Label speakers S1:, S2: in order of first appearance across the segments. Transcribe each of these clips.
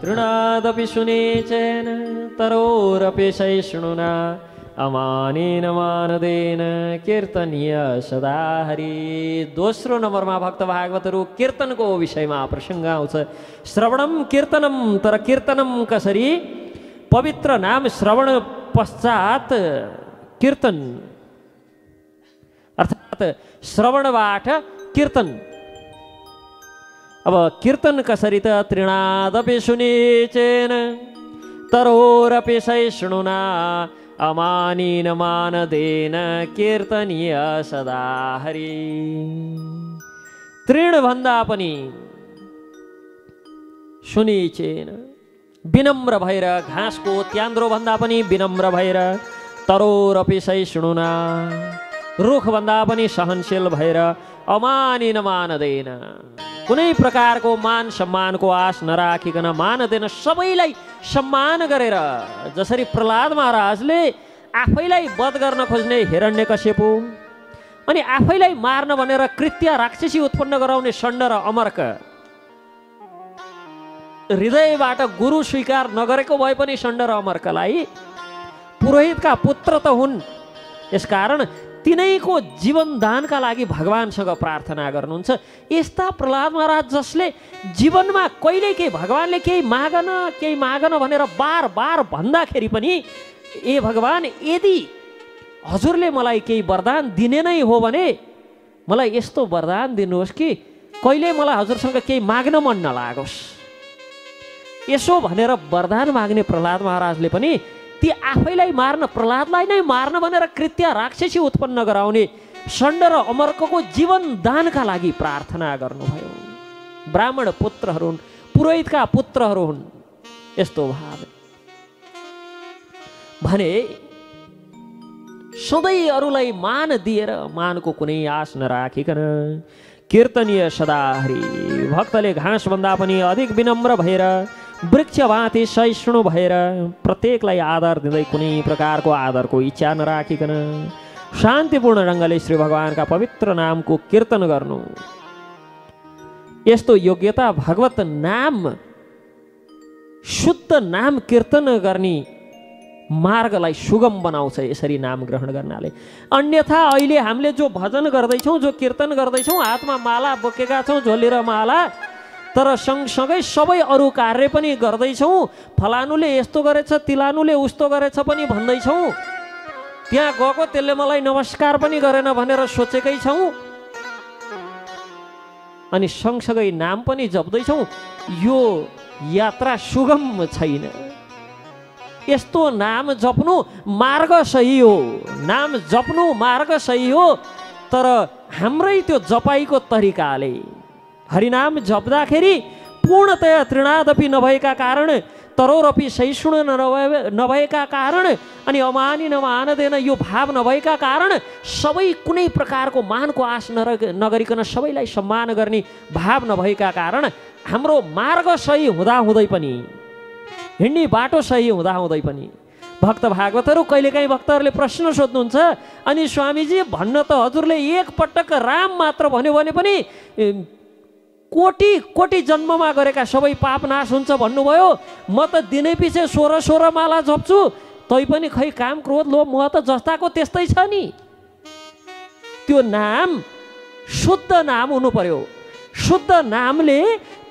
S1: तृणादपि सुनेचेन तरोरपि सहिष्णुना अमानेन मानदेन कीर्तनीय सदा हरि। दोस्रो नम्बरमा भक्त भागवतहरू कीर्तनको विषयमा प्रसङ्ग आउँछ। श्रवणम कीर्तनम, तर कीर्तनम कसरी? पवित्र नाम श्रवण पश्चात कीर्तन, अर्थात् श्रवणबाट कीर्तन। अब कीर्तन कसरी त? तृणादपि सुनेचेन तरोरपि सहिष्णुना अमानेन मानदेन कीर्तनीय सदा हरि। तृण भन्दा पनि सुनिचेन, विनम्र भएर, घाँसको त्यान्द्रो भन्दा पनि विनम्र भएर, तरोरपि सहिष्णुना, रुख भन्दा पनि सहनशील भएर, अमानेन मानदेन, कुनै प्रकारको मान सम्मानको आश नराखिकन, मानदेन, सबैलाई सम्मान गरेर, जसरी प्रहलाद महाराजले आफैलाई वध गर्न खोज्ने हिरण्यकश्यपु अनि आफैलाई मार्न भनेर कृत्य राक्षसी उत्पन्न गराउने षण्ड र अमर्क हृदयबाट गुरु स्वीकार नगरेको भए पनि षण्ड र अमर्कलाई पुरोहितका पुत्र त हुन्, यसकारण तिनैको जीवनदानका लागि भगवानसँग प्रार्थना गर्नुहुन्छ। यस्ता प्रहलाद महाराज जसले जीवनमा कहिले केही भगवानले केही मागन भनेर बार बार भन्दाखेरि पनि, ए भगवान, यदि हजुरले मलाई केही वरदान दिने नै हो भने मलाई यस्तो वरदान दिनुहोस् कि कहिले मलाई हजुरसँग केही माग्न मन नलागोस्, यसो भनेर वरदान माग्ने प्रहलाद महाराजले पनि ती आफैलाई मार्न, प्रहलादलाई नै मार्न भनेर कृत्य राक्षसी उत्पन्न गराउने षण्ड र अमर्कको जीवनदानका लागि प्रार्थना गर्नुभयो। ब्राह्मण पुत्रहरू हुन्, पुरोहितका पुत्रहरू हुन्, यस्तो भाव भने सधैँ अरूलाई मान दिएर, मानको कुनै आश नराखिकन कीर्तनीय सदा हरि। भक्तले घाँस भन्दा पनि अधिक विनम्र भएर, वृक्ष भाँति सहिष्णु भएर, प्रत्येकलाई आदर दिँदै, कुनै प्रकारको आदरको इच्छा नराखिकन शान्तिपूर्ण ढङ्गले श्री भगवानका पवित्र नामको कीर्तन गर्नु, यस्तो योग्यता भगवत नाम, शुद्ध नाम कीर्तन गर्ने मार्गलाई सुगम बनाउँछ यसरी नाम ग्रहण गर्नाले। अन्यथा अहिले हामीले जो भजन गर्दैछौँ, जो कीर्तन गर्दैछौँ, हातमा माला बोकेका छौँ, झोलेर माला, तर सँगसँगै सबै अरू कार्य पनि गर्दैछौँ। फलानुले यस्तो गरेछ, तिलानुले उस्तो गरेछ पनि भन्दैछौँ, त्यहाँ गएको त्यसले मलाई नमस्कार पनि गरेन भनेर सोचेकै छौँ, अनि सँगसँगै नाम पनि जप्दैछौँ। यो यात्रा सुगम छैन। यस्तो नाम जप्नु मार्ग सही हो, नाम जप्नु मार्ग सही हो, तर हाम्रै त्यो जपाइको तरिकाले हरिनाम जप्दाखेरि पूर्णतया तृणादपि नभएका कारण, तरोरपि सहिष्णु नभएका कारण, अनि अमानिन मानदेन यो भाव नभएका कारण, सबै कुनै प्रकारको मानको आश नगरिकन सबैलाई सम्मान गर्ने भाव नभएका कारण हाम्रो मार्ग सही हुँदाहुँदै पनि, हिँड्ने बाटो सही हुँदाहुँदै पनि भक्त भागवतहरू कहिलेकाहीँ भक्तहरूले प्रश्न सोध्नुहुन्छ, अनि स्वामीजी भन्न त हजुरले एक पटक राम मात्र भन्यो भने पनि कोटी कोटी जन्ममा गरेका सबै पाप नाश हुन्छ भन्नुभयो। म त दिनै पछि 16 माला जप्छु, तै पनि खै काम क्रोध लोभ मोह त जस्ताको त्यस्तै छ नि। त्यो नाम शुद्ध नाम हुनु पर्यो। शुद्ध नामले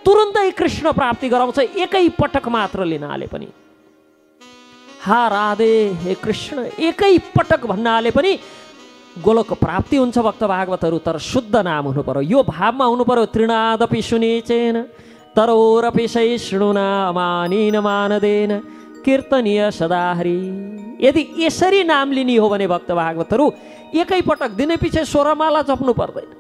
S1: तुरुन्तै कृष्ण प्राप्ति गराउँछ, एकै पटक मात्र लिनाले पनि। हा राधे हे कृष्ण एकै पटक भन्नाले पनि गोलोक प्राप्ति हुन्छ भक्त भागवतहरू। तर शुद्ध नाम हुनु पर्यो, यो भावमा हुनु पर्यो। तृणादपि सुनिचेन तरोरपि सहिष्णुना अमानिन मानदेन कीर्तनीय सदा हरि। यदि यसरी नाम लिने हो भने भक्त भागवतहरू एकै पटक दिनै पछि 16 माला जप्नु पर्दैन,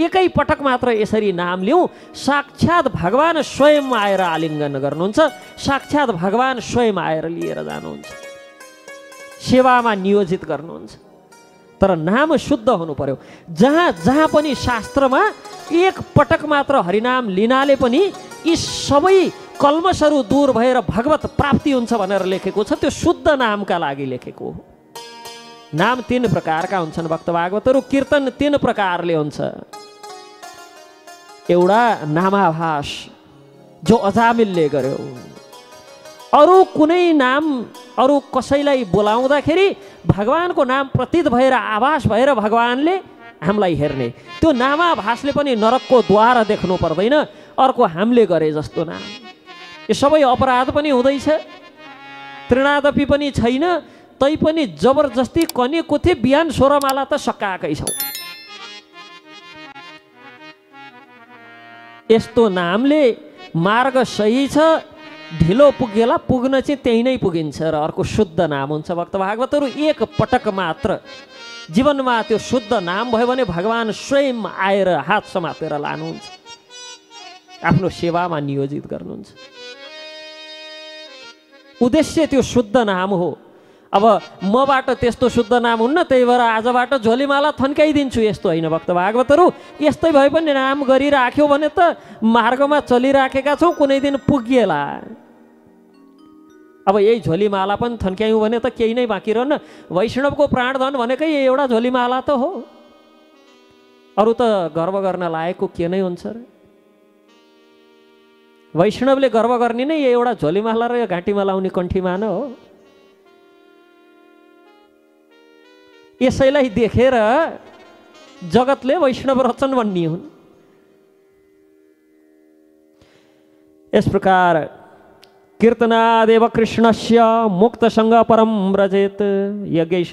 S1: एकै पटक मात्र यसरी नाम लिउँ, साक्षात् भगवान स्वयं आएर आलिङ्गन गर्नुहुन्छ, साक्षात् भगवान स्वयं आएर लिएर जानुहुन्छ, सेवामा नियोजित गर्नुहुन्छ। तर नाम शुद्ध हुनु पर्यो। जहाँ जहाँ पनि शास्त्रमा एक पटक मात्र हरिनाम लिनाले पनि यी सबै कल्मशहरू दूर भएर भगवत प्राप्ति हुन्छ भनेर लेखेको छ, त्यो शुद्ध नामका लागि लेखेको हो। नाम 3 प्रकारका हुन्छन् भक्त भागवतहरू, कीर्तन 3 प्रकारले हुन्छ। एउटा नामाभास जो अजामिलले गर्यो, अरू कुनै नाम अरू कसैलाई बोलाउँदाखेरि भगवानको नाम प्रतीत भएर आभास भएर भगवानले हामीलाई हेर्ने। त्यो नामाभासले पनि नरकको द्वार देख्नु पर्दैन, अर्को हामीले गरे जस्तो नाम। यो सबै अपराध पनि हुँदैछ, तृणादपि पनि छैन, तैपनि जबरजस्ती कने कोथे बिहान 16 माला त सकाएकै छौँ। यस्तो नामले मार्ग सही छ, ढिलो पुगेला पुग्न चाहिँ त्यही नै पुगिन्छ र अर्को शुद्ध नाम हुन्छ। भक्त भागवतहरू एक पटक मात्र जीवनमा त्यो शुद्ध नाम भयो भने भगवान स्वयं आएर हात समातेर लानुहुन्छ, आफ्नो सेवामा नियोजित गर्नुहुन्छ। उद्देश्य त्यो शुद्ध नाम हो। अब मबाट त्यस्तो शुद्ध नाम हुन्न, त्यही भएर आजबाट झोलीमाला थन्काइदिन्छु, यस्तो होइन भक्त भागवतहरू। यस्तै भए पनि नाम गरिराख्यो भने त मार्गमा चलिराखेका छौँ, कुनै दिन पुगिएला। अब यही झोलीमाला पनि थन्क्यायौँ भने त केही नै बाँकी रहन्न। वैष्णवको प्राणधन भनेकै एउटा झोलीमाला त हो, अरू त गर्व गर्न लायकको के नै हुन्छ र। वैष्णवले गर्व गर्ने नै एउटा झोलीमाला र घाँटीमा लाउने कण्ठीमा न हो। यसैलाई देखेर जगतले वैष्णव रचन भन्ने हुन्। यस प्रकार कीर्तनादेव कृष्णस्य मुक्तसँग परम व्रजेत यज्ञ।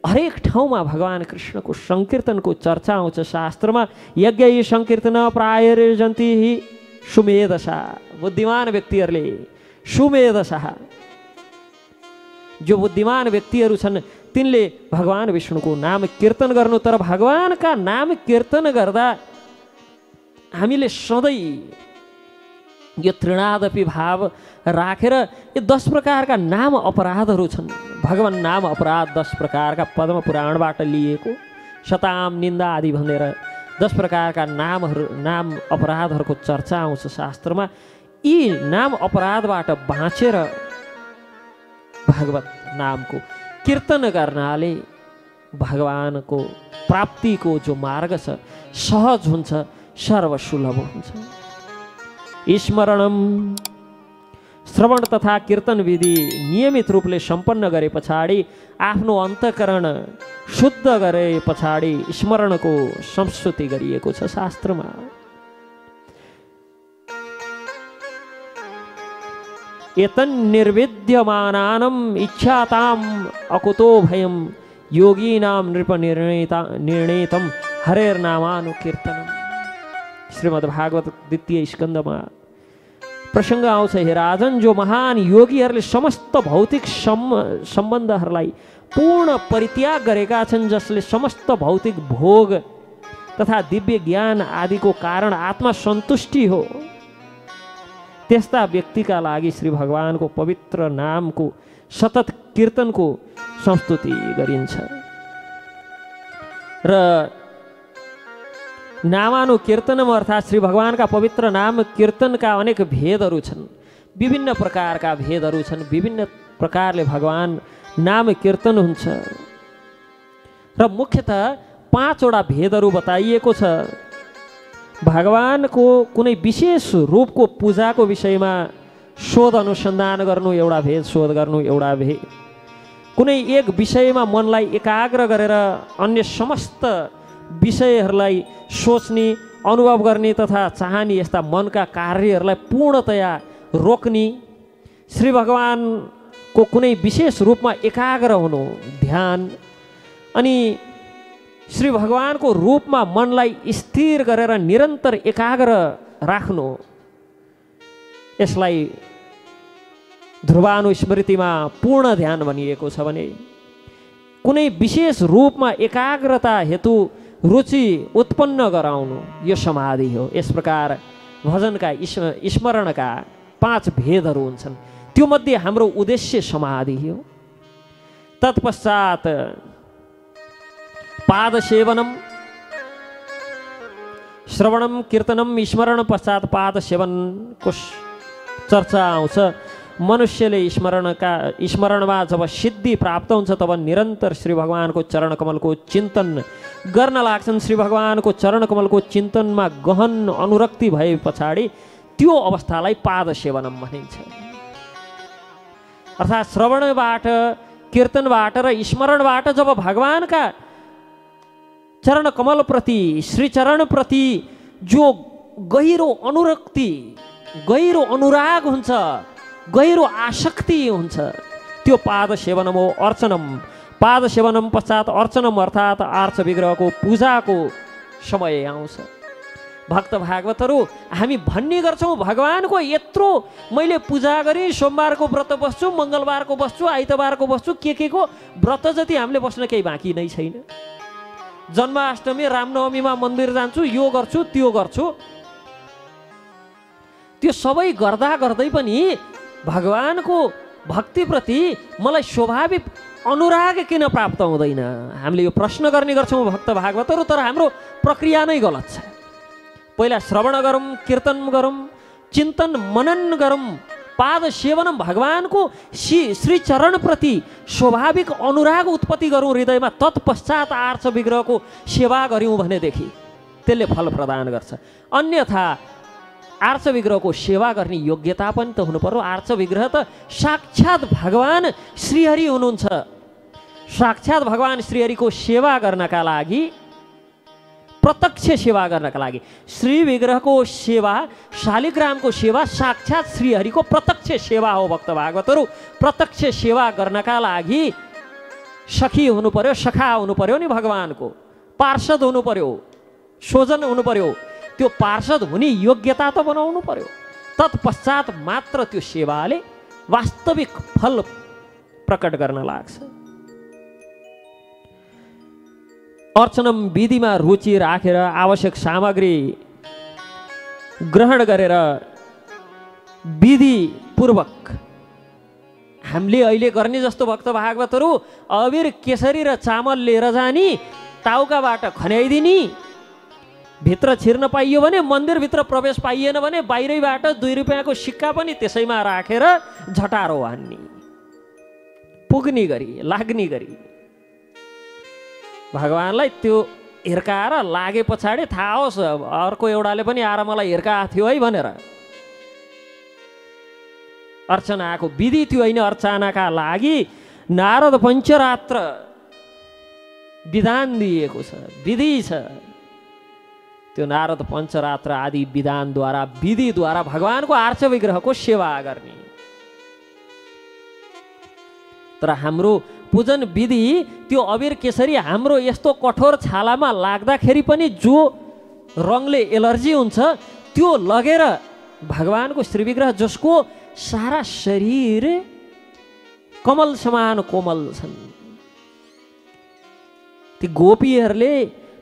S1: हरेक ठाउँमा भगवान कृष्णको संकीर्तनको चर्चा आउँछ शास्त्रमा। यज्ञ संकीर्तन प्रायर्जन्ति सुमेधसा। बुद्धिमान व्यक्तिहरूले सुमेधसा, जो बुद्धिमान व्यक्तिहरू छन् तिनले भगवान विष्णुको नाम कीर्तन गर्नु। तर भगवानका नाम कीर्तन गर्दा हामीले सधैँ यो तृणादपि भाव राखेर यो 10 प्रकारका नाम अपराधहरू छन्। भगवान नाम अपराध 10 प्रकारका पद्म पुराणबाट लिएको शताम निन्दा आदि भनेर 10 प्रकारका नाम अपराधहरूको चर्चा आउँछ शास्त्रमा। यी नाम अपराधबाट बाँचेर भगवत नामको कीर्तन गर्नाले भगवानको प्राप्तिको जो मार्ग छ सहज हुन्छ, सर्वसुलभ हुन्छ। स्मरणम श्रवण तथा कीर्तन विधि नियमित रूपले सम्पन्न गरे पछाडि, आफ्नो अन्तःकरण शुद्ध गरे पछाडि स्मरणको संस्तुति गरिएको छ शास्त्रमा। एतन् निर्विद्यमानानम् इच्छाताम् अकुतो भयं योगीनां नृप निर्णेतम हरेर्नामानुकीर्तनम। श्रीमद्भागवत द्वितीय स्कन्धमा प्रसङ्ग आउँछ, हे राजन, जो महान योगीहरूले समस्त भौतिक सम्बन्धहरूलाई पूर्ण परित्याग गरेका छन्, जसले समस्त भौतिक भोग तथा दिव्य ज्ञान आदिको कारण आत्मा सन्तुष्टि हो, त्यस्ता व्यक्तिका लागि श्री भगवानको पवित्र नामको सतत कीर्तनको संस्तुति गरिन्छ। र नामानुकीर्तनमा अर्थात् श्री भगवानका पवित्र नाम कीर्तनका अनेक भेदहरू छन्, विभिन्न प्रकारका भेदहरू छन्। विभिन्न प्रकारले भगवान नाम कीर्तन हुन्छ र मुख्यतः 5 वटा भेदहरू बताइएको छ। भगवानको कुनै विशेष रूपको पूजाको विषयमा शोध अनुसन्धान गर्नु एउटा भेद, शोध गर्नु एउटा भेद। कुनै एक विषयमा मनलाई एकाग्र गरेर अन्य समस्त विषयहरूलाई सोच्ने, अनुभव गर्ने तथा चाहने, यस्ता मनका कार्यहरूलाई पूर्णतया रोक्ने, श्री भगवानको कुनै विशेष रूपमा एकाग्र हुनु, ध्यान, अनि श्री भगवानको रूपमा मनलाई स्थिर गरेर निरन्तर एकाग्र राख्नु, यसलाई ध्रुवानुस्मृतिमा पूर्ण ध्यान भनिएको छ भने कुनै विशेष रूपमा एकाग्रता हेतु रुचि उत्पन्न गराउनु यो समाधि हो। यस प्रकार भजनका स्मरणका 5 भेदहरू हुन्छन्, त्यो मध्ये हाम्रो उद्देश्य समाधि हो। तत्पश्चात पाद सेवनम, श्रवणम कीर्तनम स्मरण पश्चात पाद सेवनको चर्चा आउँछ। मनुष्यले स्मरणमा जब सिद्धि प्राप्त हुन्छ तब निरन्तर श्री भगवानको चरण कमलको चिन्तन गर्न लाग्छन्। श्री भगवानको चरण कमलको चिन्तनमा गहन अनुरक्ति भए पछाडि त्यो अवस्थालाई पाद सेवनम भनिन्छ। अर्थात् श्रवणबाट, कीर्तनबाट र स्मरणबाट जब भगवानका चरण कमलप्रति, श्री चरणप्रति जो गहिरो अनुरक्ति, गहिरो अनुराग हुन्छ, गहिरो आसक्ति हुन्छ, त्यो पाद सेवनम हो, अर्चनम। पाद सेवनम पश्चात अर्चनम अर्थात् आर्च विग्रहको पूजाको समय आउँछ। भक्त भागवतहरू हामी भन्ने गर्छौँ भगवानको यत्रो मैले पूजा गरेँ, सोमबारको व्रत बस्छु, मङ्गलबारको बस्छु, आइतबारको बस्छु, के को व्रत जति हामीले बस्न केही बाँकी नै छैन। जन्माष्टमी, रामनवमीमा मन्दिर जान्छु, यो गर्छु, त्यो गर्छु। त्यो सबै गर्दा गर्दै पनि भगवानको भक्तिप्रति मलाई स्वाभाविक अनुराग किन प्राप्त हुँदैन? हामीले यो प्रश्न गर्ने गर्छौँ भक्त भागवतहरू, तर हाम्रो प्रक्रिया नै गलत छ। पहिला श्रवण गरौँ, कीर्तन गरौँ, चिन्तन मनन गरौँ, पाद सेवनम भगवानको श्री चरणप्रति स्वाभाविक अनुराग उत्पत्ति गरौँ हृदयमा, तत्पश्चात आर्च विग्रहको सेवा गऱ्यौँ भनेदेखि त्यसले फल प्रदान गर्छ। अन्यथा आर्च विग्रहको सेवा गर्ने योग्यता पनि त हुनु पर्यो। आर्च विग्रह त साक्षात् भगवान श्रीहरि हुनुहुन्छ। साक्षात् भगवान श्रीहरिको सेवा गर्नका लागि, प्रत्यक्ष सेवा गर्नका लागि श्री विग्रहको सेवा, शालिग्रामको सेवा साक्षात् श्रीहरिको प्रत्यक्ष सेवा हो। भक्त भागवतहरू प्रत्यक्ष सेवा गर्नका लागि सखी हुनु पर्यो, सखा हुनु पर्यो नि, भगवानको पार्षद हुनु पर्यो, स्वजन हुनु पर्यो। त्यो पार्षद हुने योग्यता त बनाउनु पर्यो। तत्पश्चात मात्र त्यो सेवाले वास्तविक फल प्रकट गर्न लाग्छ। अर्चनम विधिमा रुचि राखेर आवश्यक सामग्री ग्रहण गरेर विधिपूर्वक हामीले अहिले गर्ने जस्तो भक्त भागवतहरू अबिर, केसरी र चामल लिएर जाने, टाउकाबाट खन्याइदिने, भित्र छिर्न पाइयो भने मन्दिरभित्र प्रवेश पाइएन भने बाहिरैबाट 2 रुपियाँको सिक्का पनि त्यसैमा राखेर झटारो हान्ने, पुग्ने गरी, लाग्ने गरी। भगवानलाई त्यो हिर्काएर लागे पछाडि थाहा होस् अर्को एउटाले पनि आएर मलाई हिर्काएको थियो है भनेर। अर्चनाको विधि त्यो होइन। अर्चनाका लागि नारद पञ्चरात्र विधान दिएको छ, विधि छ। त्यो नारद पञ्चरात्र आदि विधानद्वारा, विधिद्वारा भगवानको आर्च विग्रहको सेवा गर्ने। तर हाम्रो पूजन विधि त्यो अबिर केसरी हाम्रो यस्तो कठोर छालामा लाग्दाखेरि पनि जो रङले एलर्जी हुन्छ त्यो लगेर भगवानको श्री विग्रह जसको सारा शरीर कमल समान कोमल छन्, ती गोपीहरूले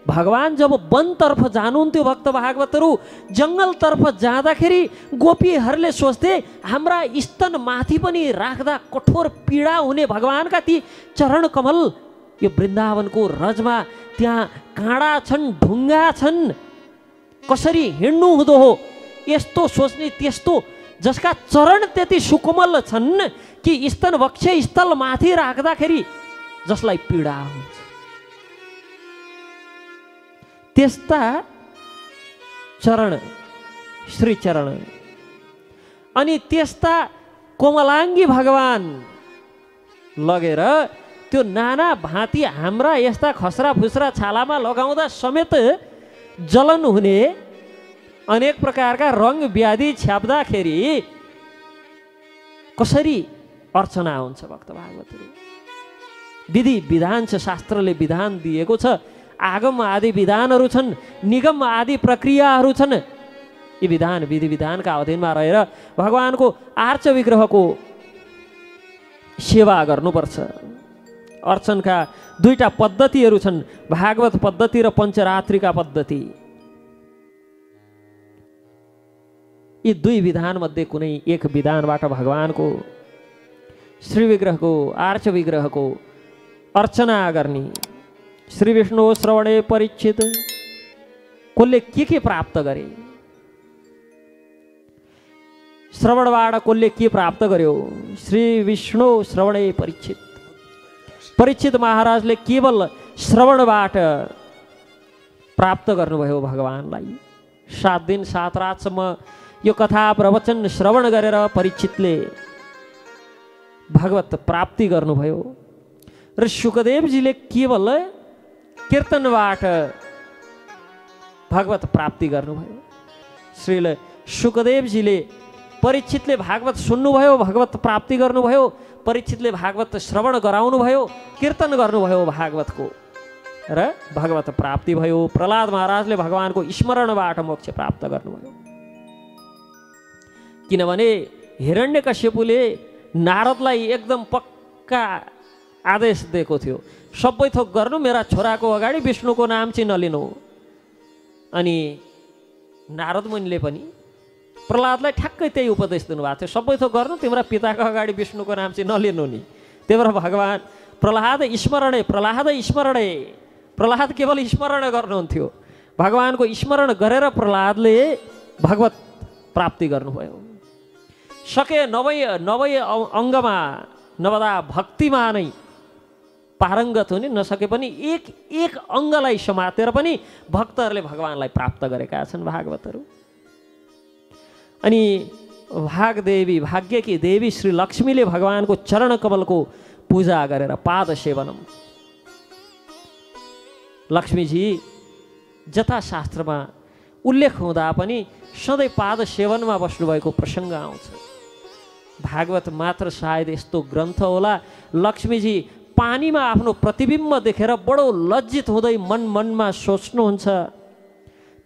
S1: भगवान जब वनतर्फ जानुहुन्थ्यो भक्त भागवतहरू, जङ्गलतर्फ जाँदाखेरि गोपीहरूले सोच्थे हाम्रा स्तन माथि पनि राख्दा कठोर पीडा हुने भगवानका ती चरण कमल यो वृन्दावनको रजमा त्यहाँ काँडा छन्, ढुङ्गा छन्, कसरी हिँड्नु हुँदो हो यस्तो सोच्ने, त्यस्तो जसका चरण त्यति सुकोमल छन् कि स्तन वक्ष स्थल माथि राख्दाखेरि जसलाई पीडा हुन्छ त्यस्ता चरण, श्री चरण। अनि त्यस्ता कोमलाङ्गी भगवान लगेर त्यो नाना भाँती हाम्रा यस्ता खस्रा फुस्रा छालामा लगाउँदा समेत जलन हुने अनेक प्रकारका रङ व्याधि छ्याप्दाखेरि कसरी अर्चना हुन्छ भक्त भागवतहरू? विधि विधान छ, शास्त्रले विधान दिएको छ, आगम आदि विधानहरू छन्, निगम आदि प्रक्रियाहरू छन्। यी विधान विधि विधानका अधीनमा रहेर भगवानको आर्च विग्रहको सेवा गर्नुपर्छ। अर्चनका 2टा पद्धतिहरू छन्, भागवत पद्धति र पञ्चरात्रिका पद्धति। यी 2 विधान मध्ये कुनै एक विधानबाट भगवानको श्री विग्रहको, आर्च विग्रहको अर्चना गर्ने। श्री विष्णु श्रवणे परीक्षित कसले के प्राप्त गरे? श्रवणबाट कसले के प्राप्त गर्यो? श्री विष्णु श्रवणे परीक्षित। परीक्षित महाराजले केवल श्रवणबाट प्राप्त गर्नुभयो भगवानलाई। 7 दिन 7 रातसम्म यो कथा प्रवचन श्रवण गरेर परीक्षितले भागवत प्राप्ति गर्नुभयो र शुकदेवजीले केवल कीर्तनबाट भागवत प्राप्ति गर्नुभयो। श्रील शुकदेवजीले परीक्षितले भागवत सुन्नुभयो, भागवत प्राप्ति गर्नुभयो, परीक्षितले भागवत श्रवण गराउनुभयो, कीर्तन गर्नुभयो भागवतको र भागवत प्राप्ति भयो। प्रहलाद महाराजले भगवानको स्मरणबाट मोक्ष प्राप्त गर्नुभयो। किनभने हिरण्यकश्यपुले नारदलाई एकदम पक्का आदेश दिएको थियो, सबै थोक गर्नु, मेरा छोराको अगाडि विष्णुको नाम चाहिँ नलिनु। अनि नारद मुनिले पनि प्रहलादलाई ठ्याक्कै त्यही उपदेश दिनुभएको थियो, सबै थोक गर्नु, तिम्रा पिताको अगाडि विष्णुको नाम चाहिँ नलिनु नि। त्यही भएर भगवान् प्रहलाद स्मरणे प्रहलाद स्मरणे, प्रहलाद केवल स्मरण गर्नुहुन्थ्यो। भगवानको स्मरण गरेर प्रहलादले भागवत प्राप्ति गर्नुभयो। सके 90 अङ्गमा नवदा भक्तिमा नै पारङ्गत हुने, नसके पनि एक अङ्गलाई समातेर पनि भक्तहरूले भगवानलाई प्राप्त गरेका छन् भागवतहरू। अनि भागदेवी, भाग्यकी देवी श्री लक्ष्मीले भगवानको चरण कमलको पूजा गरेर पाद सेवनम, लक्ष्मीजी जथाशास्त्रमा उल्लेख हुँदा पनि सधैँ पाद सेवनमा बस्नुभएको प्रसङ्ग आउँछ। भागवत मात्र सायद यस्तो ग्रन्थ होला, लक्ष्मीजी पानीमा आफ्नो प्रतिबिम्ब देखेर बडो लज्जित हुँदै मनमा सोच्नुहुन्छ,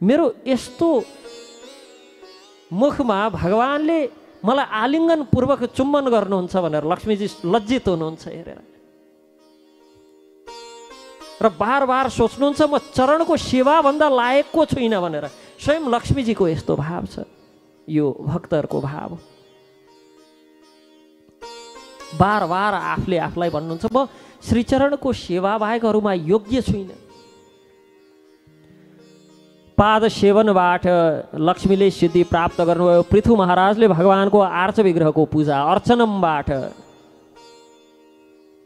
S1: मेरो यस्तो मुखमा भगवानले मलाई आलिङ्गन पूर्वक चुम्बन गर्नुहुन्छ भनेर लक्ष्मीजी लज्जित हुनुहुन्छ हेरेर र बार बार सोच्नुहुन्छ म चरणको सेवाभन्दा लायकको छुइनँ भनेर। स्वयं लक्ष्मीजीको यस्तो भाव छ, यो भक्तहरूको भाव। बार बार आफूले आफूलाई भन्नुहुन्छ म श्रीचरणको सेवा बाहेक अरूमा योग्य छुइनँ। पाद सेवनबाट लक्ष्मीले सिद्धि प्राप्त गर्नुभयो। पृथु महाराजले भगवानको आर्च विग्रहको पूजा अर्चनमबाट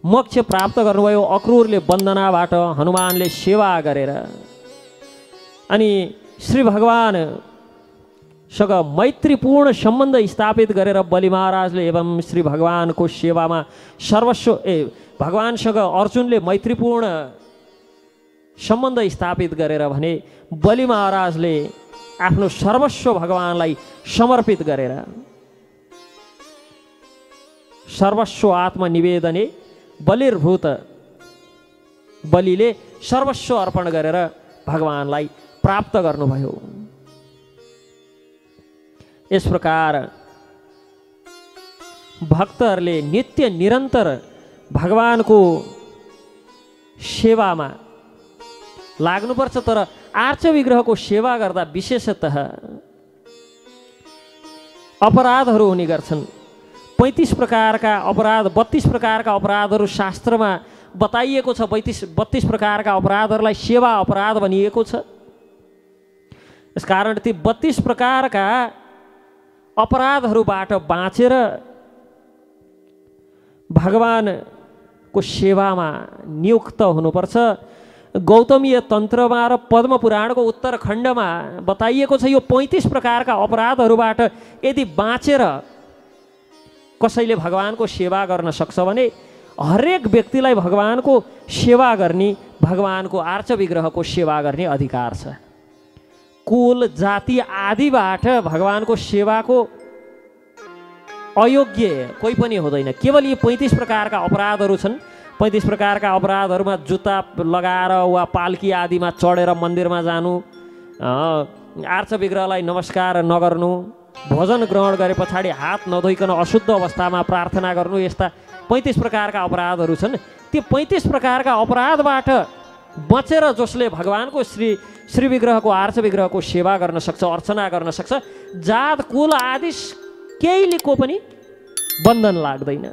S1: मोक्ष प्राप्त गर्नुभयो। अक्रूरले वन्दनाबाट, हनुमानले सेवा गरेर। अनि श्री भगवानसँग मैत्रीपूर्ण सम्बन्ध स्थापित गरेर बलि महाराजले एवं श्री भगवानको सेवामा सर्वस्व भगवानसँग अर्जुनले मैत्रीपूर्ण सम्बन्ध स्थापित गरेर भने बलि महाराजले आफ्नो सर्वस्व भगवानलाई समर्पित गरेर सर्वस्व आत्मनिवेदने बलिर्भूत, बलिले सर्वस्व अर्पण गरेर भगवानलाई प्राप्त गर्नुभयो। यस प्रकार भक्तहरूले नित्य निरन्तर भगवानको सेवामा लाग्नुपर्छ। तर आर्च विग्रहको सेवा गर्दा विशेषतः अपराधहरू हुने गर्छन्। 35 प्रकारका अपराध, 32 प्रकारका अपराधहरू शास्त्रमा बताइएको छ। 32 प्रकारका अपराधहरूलाई सेवा अपराध भनिएको छ। यसकारण ती 32 प्रकारका अपराधहरूबाट बाँचेर भगवानको सेवामा नियुक्त हुनुपर्छ। गौतमीय तन्त्रमा र पद्म पुराणको उत्तरखण्डमा बताइएको छ यो 35 प्रकारका अपराधहरूबाट यदि बाँचेर कसैले भगवानको सेवा गर्न सक्छ भने हरेक व्यक्तिलाई भगवानको सेवा गर्ने, भगवानको आर्च विग्रहको सेवा गर्ने अधिकार छ। कुल जाति आदिबाट भगवानको सेवाको अयोग्य कोही पनि हुँदैन। केवल यी 35 प्रकारका अपराधहरू छन्। 35 प्रकारका अपराधहरूमा जुत्ता लगाएर वा पाल्की आदिमा चढेर मन्दिरमा जानु, आर्च विग्रहलाई नमस्कार नगर्नु, भोजन ग्रहण गरे पछाडि हात नधोइकन अशुद्ध अवस्थामा प्रार्थना गर्नु, यस्ता 35 प्रकारका अपराधहरू छन्। ती 35 प्रकारका अपराधबाट बचेर जसले भगवानको श्री विग्रहको आर्च विग्रहको सेवा गर्न सक्छ, अर्चना गर्न सक्छ, जात कुल आदि केहीले को पनि बन्धन लाग्दैन।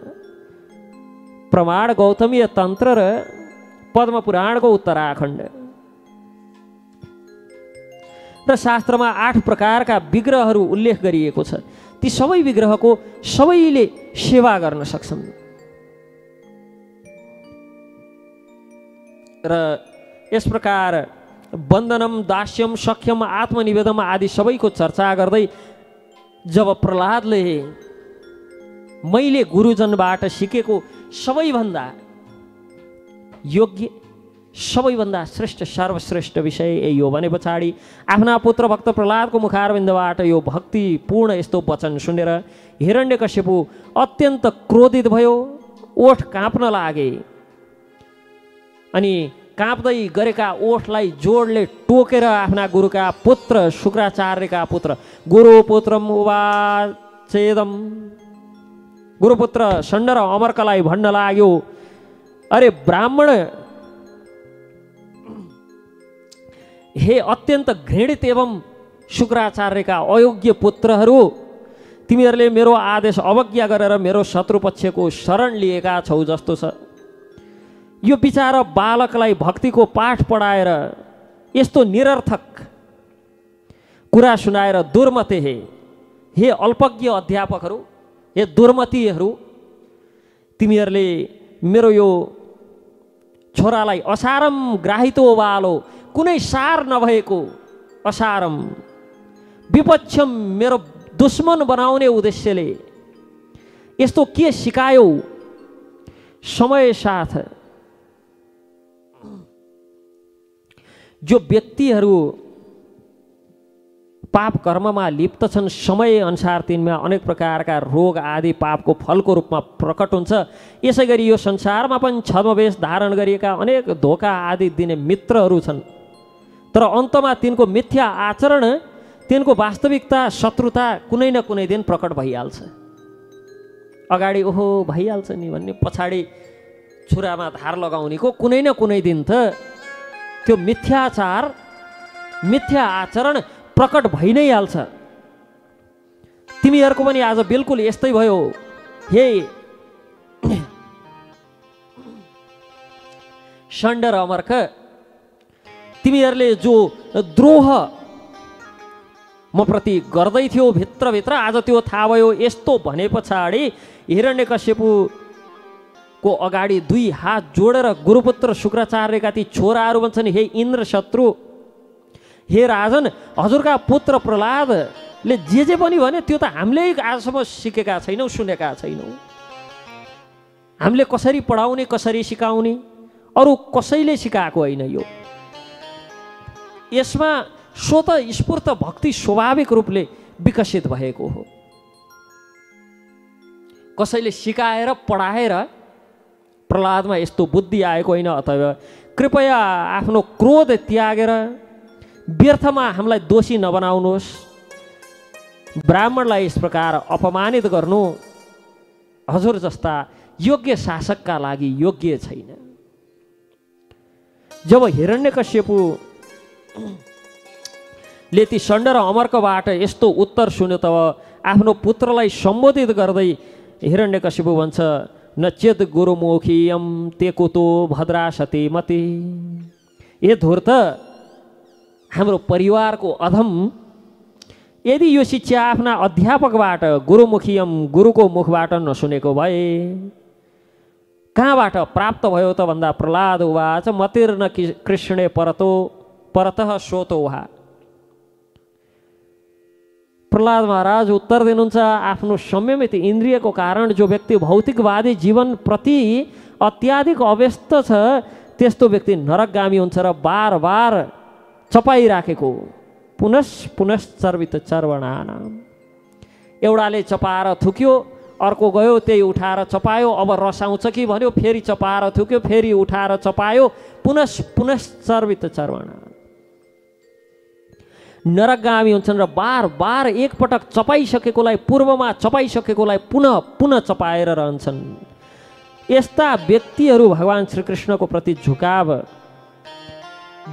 S1: प्रमाण गौतमीय तन्त्र र पद्म पुराणको उत्तराखण्ड र शास्त्रमा 8 प्रकारका विग्रहहरू उल्लेख गरिएको छ। ती सबै विग्रहको सबैले सेवा गर्न सक्छन्। र यस प्रकार वन्दनम, दास्यम, सख्यम, आत्मनिवेदम आदि सबैको चर्चा गर्दै जब प्रहलादले मैले गुरुजनबाट सिकेको सबैभन्दा योग्य, सबैभन्दा श्रेष्ठ, सर्वश्रेष्ठ विषय यही हो भने पछाडि आफ्ना पुत्र भक्त प्रहलादको मुखारविन्दबाट यो भक्तिपूर्ण यस्तो वचन सुनेर हिरण्यकश्यपु अत्यन्त क्रोधित भयो, ओठ काँप्न लागे। अनि काँप्दै गरेका ओठलाई जोडले टोकेर आफ्ना गुरुका पुत्र शुक्राचार्यका पुत्र गुरुपुत्रम उवाचेदम, गुरुपुत्र षण्ड र अमर्कलाई भन्न लाग्यो, अरे ब्राह्मण, हे अत्यन्त घृणित एवं शुक्राचार्यका अयोग्य पुत्रहरू, तिमीहरूले मेरो आदेश अवज्ञा गरेर मेरो शत्रुपक्षको शरण लिएका छौ जस्तो छ। यो बिचारा बालकलाई भक्तिको पाठ पढाएर यस्तो निरर्थक कुरा सुनाएर दुर्मते हे अल्पज्ञ अध्यापकहरू, हे दुर्मतीहरू, तिमीहरूले मेरो यो छोरालाई असारम ग्राहितो बालो, कुनै सार नभएको असारम विपक्षम, मेरो दुश्मन बनाउने उद्देश्यले यस्तो के सिकायौ? समय साथ जो व्यक्तिहरू पाप कर्ममा लिप्त छन्, समय अनुसार तिनमा अनेक प्रकारका रोग आदि पापको फलको रूपमा प्रकट हुन्छ। यसै गरी यो संसारमा पनि छद्मवेश धारण गरिएका अनेक धोका आदि दिने मित्रहरू छन्, तर अन्तमा तिनको मिथ्या आचरण, तिनको वास्तविकता शत्रुता कुनै न कुनै दिन प्रकट भइहाल्छ। अगाडि ओहो भइहाल्छ नि भन्ने, पछाडि छुरामा धार लगाउनेको कुनै न कुनै दिन त त्यो मिथ्याचार, मिथ्या आचरण प्रकट भइ नै हाल्छ। तिमीहरूको पनि आज बिल्कुल यस्तै भयो। हे षण्ड र अमर्क, तिमीहरूले जो द्रोह म प्रति गर्दै थियो भित्रभित्र, आज त्यो थाहा भयो। यस्तो भने पछाडि हिरण्यकश्यपुको अगाडि दुई हात जोडेर गुरुपुत्र शुक्राचार्यका ती छोराहरू भन्छन्, हे इन्द्र शत्रु, हे राजन, हजुरका पुत्र प्रहलादले जे पनि भने त्यो त हामीले आजसम्म सिकेका छैनौँ, सुनेका छैनौँ। हामीले कसरी पढाउने, कसरी सिकाउने, अरू कसैले सिकाएको होइन। यो यसमा स्वतः स्फूर्त भक्ति स्वाभाविक रूपले विकसित भएको हो। कसैले सिकाएर पढाएर प्रहलादमा यस्तो बुद्धि आएको होइन। अथवा कृपया आफ्नो क्रोध त्यागेर व्यर्थमा हामीलाई दोषी नबनाउनुहोस्। ब्राह्मणलाई यस प्रकार अपमानित गर्नु हजुर जस्ता योग्य शासकका लागि योग्य छैन। जब हिरण्यकश्यपुले ती षण्ड र अमर्कबाट यस्तो उत्तर सुन्यो तब आफ्नो पुत्रलाई सम्बोधित गर्दै हिरण्यकश्यपु भन्छ, न चेत गुरुमुखीयम ते कुतो भद्रा सतीमती। ए धूर्त, हाम्रो परिवारको अधम, यदि यो शिक्षा आफ्ना अध्यापकबाट, गुरुमुखीयम गुरुको मुखबाट नसुनेको भए कहाँबाट प्राप्त भयो त भन्दा प्रहलाद उवाच मतिर्न कृष्णे परतः सोतो उहा। प्रहलाद महाराज उत्तर दिनुहुन्छ, आफ्नो संयमित इन्द्रियको कारण जो व्यक्ति भौतिकवादी जीवन प्रति अत्याधिक अव्यस्त छ त्यस्तो व्यक्ति नरकगामी हुन्छ र बार बार चपाइराखेको पुनश्चर्वित चर्वणानाम। एउटाले चपाएर थुक्यो, अर्को गयो त्यही उठाएर चपायो, अब रसाउँछ कि भन्यो, फेरि चपाएर थुक्यो, फेरि उठाएर चपायो, पुनश्चर्वित चर्वणानाम। नरकगामी हुन्छन् र बार बार एकपटक चपाइसकेकोलाई, पूर्वमा चपाइसकेकोलाई पुनः पुनः चपाएर रहन्छन्। यस्ता व्यक्तिहरू भगवान् श्रीकृष्णको प्रति झुकाव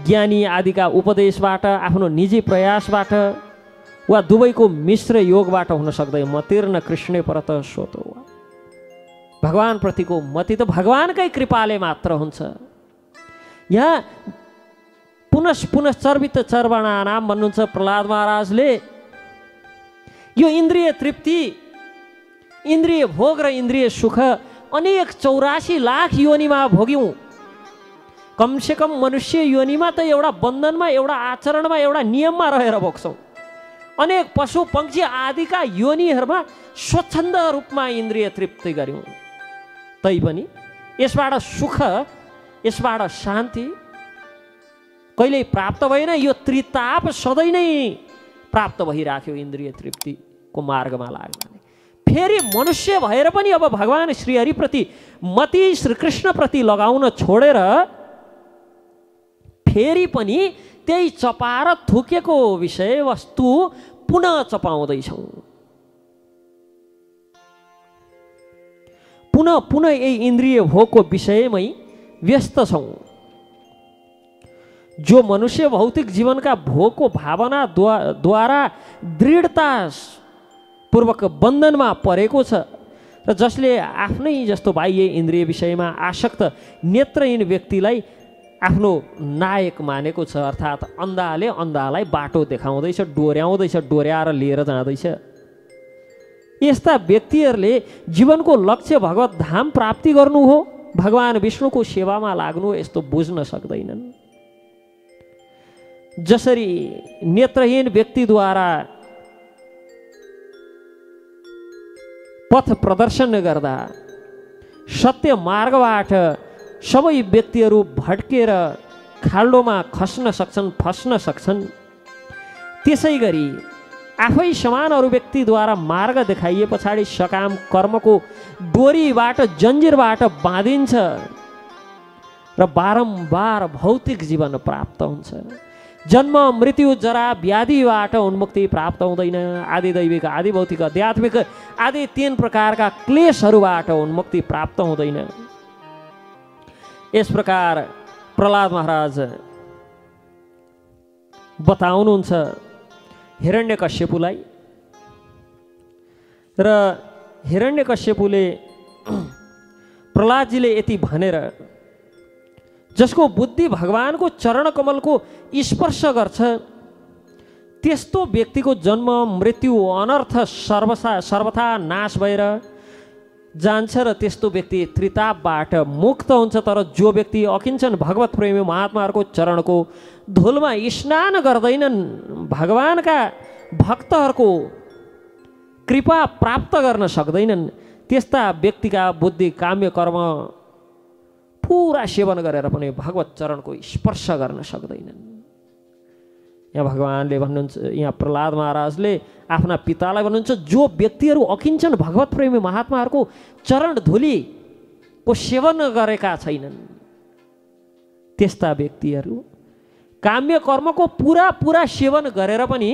S1: ज्ञानी आदिका उपदेशबाट, आफ्नो निजी प्रयासबाट वा दुवैको मिश्र योगबाट हुन सक्दैन। मतिर्न कृष्णे परत सोतो। भगवान प्रतिको मति त भगवानकै कृपाले मात्र हुन्छ। यहाँ पुनश्चर्वित चर्वणानाम भन्नुहुन्छ प्रहलाद महाराजले। यो इन्द्रिय तृप्ति, इन्द्रिय भोग र इन्द्रिय सुख अनेक 84 लाख योनिमा भोग्यौँ। कमसेकम मनुष्य योनिमा त एउटा बन्धनमा, एउटा आचरणमा, एउटा नियममा रहेर भोग्छौँ। अनेक पशु पक्षी आदिका योनिहरूमा स्वच्छन्द रूपमा इन्द्रिय तृप्ति गर्यौँ तैपनि यसबाट सुख, यसबाट शान्ति कहिल्यै प्राप्त भएन। यो त्रिताप सधैँ नै प्राप्त भइराख्यो इन्द्रिय तृप्तिको मार्गमा लाग्दा। फेरि मनुष्य भएर पनि अब भगवान् श्रीहरिप्रति मति श्रीकृष्णप्रति लगाउन छोडेर फेरि पनि त्यही चपाएर थुकेको विषयवस्तु पुनः चपाउँदैछौँ। पुनः पुनः यही इन्द्रिय भोगको विषयमै व्यस्त छौँ। जो मनुष्य भौतिक जीवनका भोगको भावना द्वारा दृढतापूर्वक बन्धनमा परेको छ र जसले आफ्नै जस्तो बाह्य इन्द्रिय विषयमा आसक्त नेत्रहीन व्यक्तिलाई आफ्नो नायक मानेको छ, अर्थात् अन्धाले अन्धालाई बाटो देखाउँदैछ, डोर्याउँदैछ, डोर्याएर लिएर जाँदैछ। यस्ता व्यक्तिहरूले जीवनको लक्ष्य भगवत धाम प्राप्ति गर्नु हो, भगवान विष्णुको सेवामा लाग्नु हो, यस्तो बुझ्न सक्दैनन्। जसरी नेत्रहीन व्यक्तिद्वारा पथ प्रदर्शन गर्दा सत्य मार्गबाट सबै व्यक्तिहरू भड्केर खाल्डोमा खस्न सक्छन्, फस्न सक्छन्, त्यसै गरी आफै समान अरू व्यक्तिद्वारा मार्ग देखाइए पछाडि सकाम कर्मको डोरीबाट, जन्जिरबाट बाँधिन्छ र बारम्बार भौतिक जीवन प्राप्त हुन्छ। जन्म मृत्यु जरा व्याधिबाट उन्मुक्ति प्राप्त हुँदैन। आदि दैविक, आदि भौतिक, आध्यात्मिक आदि 3 प्रकारका क्लेशहरूबाट उन्मुक्ति प्राप्त हुँदैन। यस प्रकार प्रहलाद महाराज बताउनुहुन्छ हिरण्यकश्यपुलाई। र हिरण्यकश्यपुले प्रहलादजीले यति भनेर, जसको बुद्धि भगवानको चरण कमलको स्पर्श गर्छ त्यस्तो व्यक्तिको जन्म मृत्यु अनर्थ सर्वथा नाश भएर जान्छ र त्यस्तो व्यक्ति त्रितापबाट मुक्त हुन्छ। तर जो व्यक्ति अकिञ्चन भगवत प्रेमी महात्माहरूको चरणको धुलमा स्नान गर्दैनन्, भगवानका भक्तहरूको कृपा प्राप्त गर्न सक्दैनन्, त्यस्ता व्यक्तिका बुद्धि काम्य कर्म पुरा सेवन गरेर पनि भगवत चरणको स्पर्श गर्न सक्दैनन्। यहाँ भगवानले भन्नुहुन्छ, यहाँ प्रहलाद महाराजले आफ्ना पितालाई भन्नुहुन्छ, जो व्यक्तिहरू अकिञ्चन भगवत प्रेमी महात्माहरूको चरण धुलीको सेवन गरेका छैनन्, त्यस्ता व्यक्तिहरू काम्य कर्मको पुरा सेवन गरेर पनि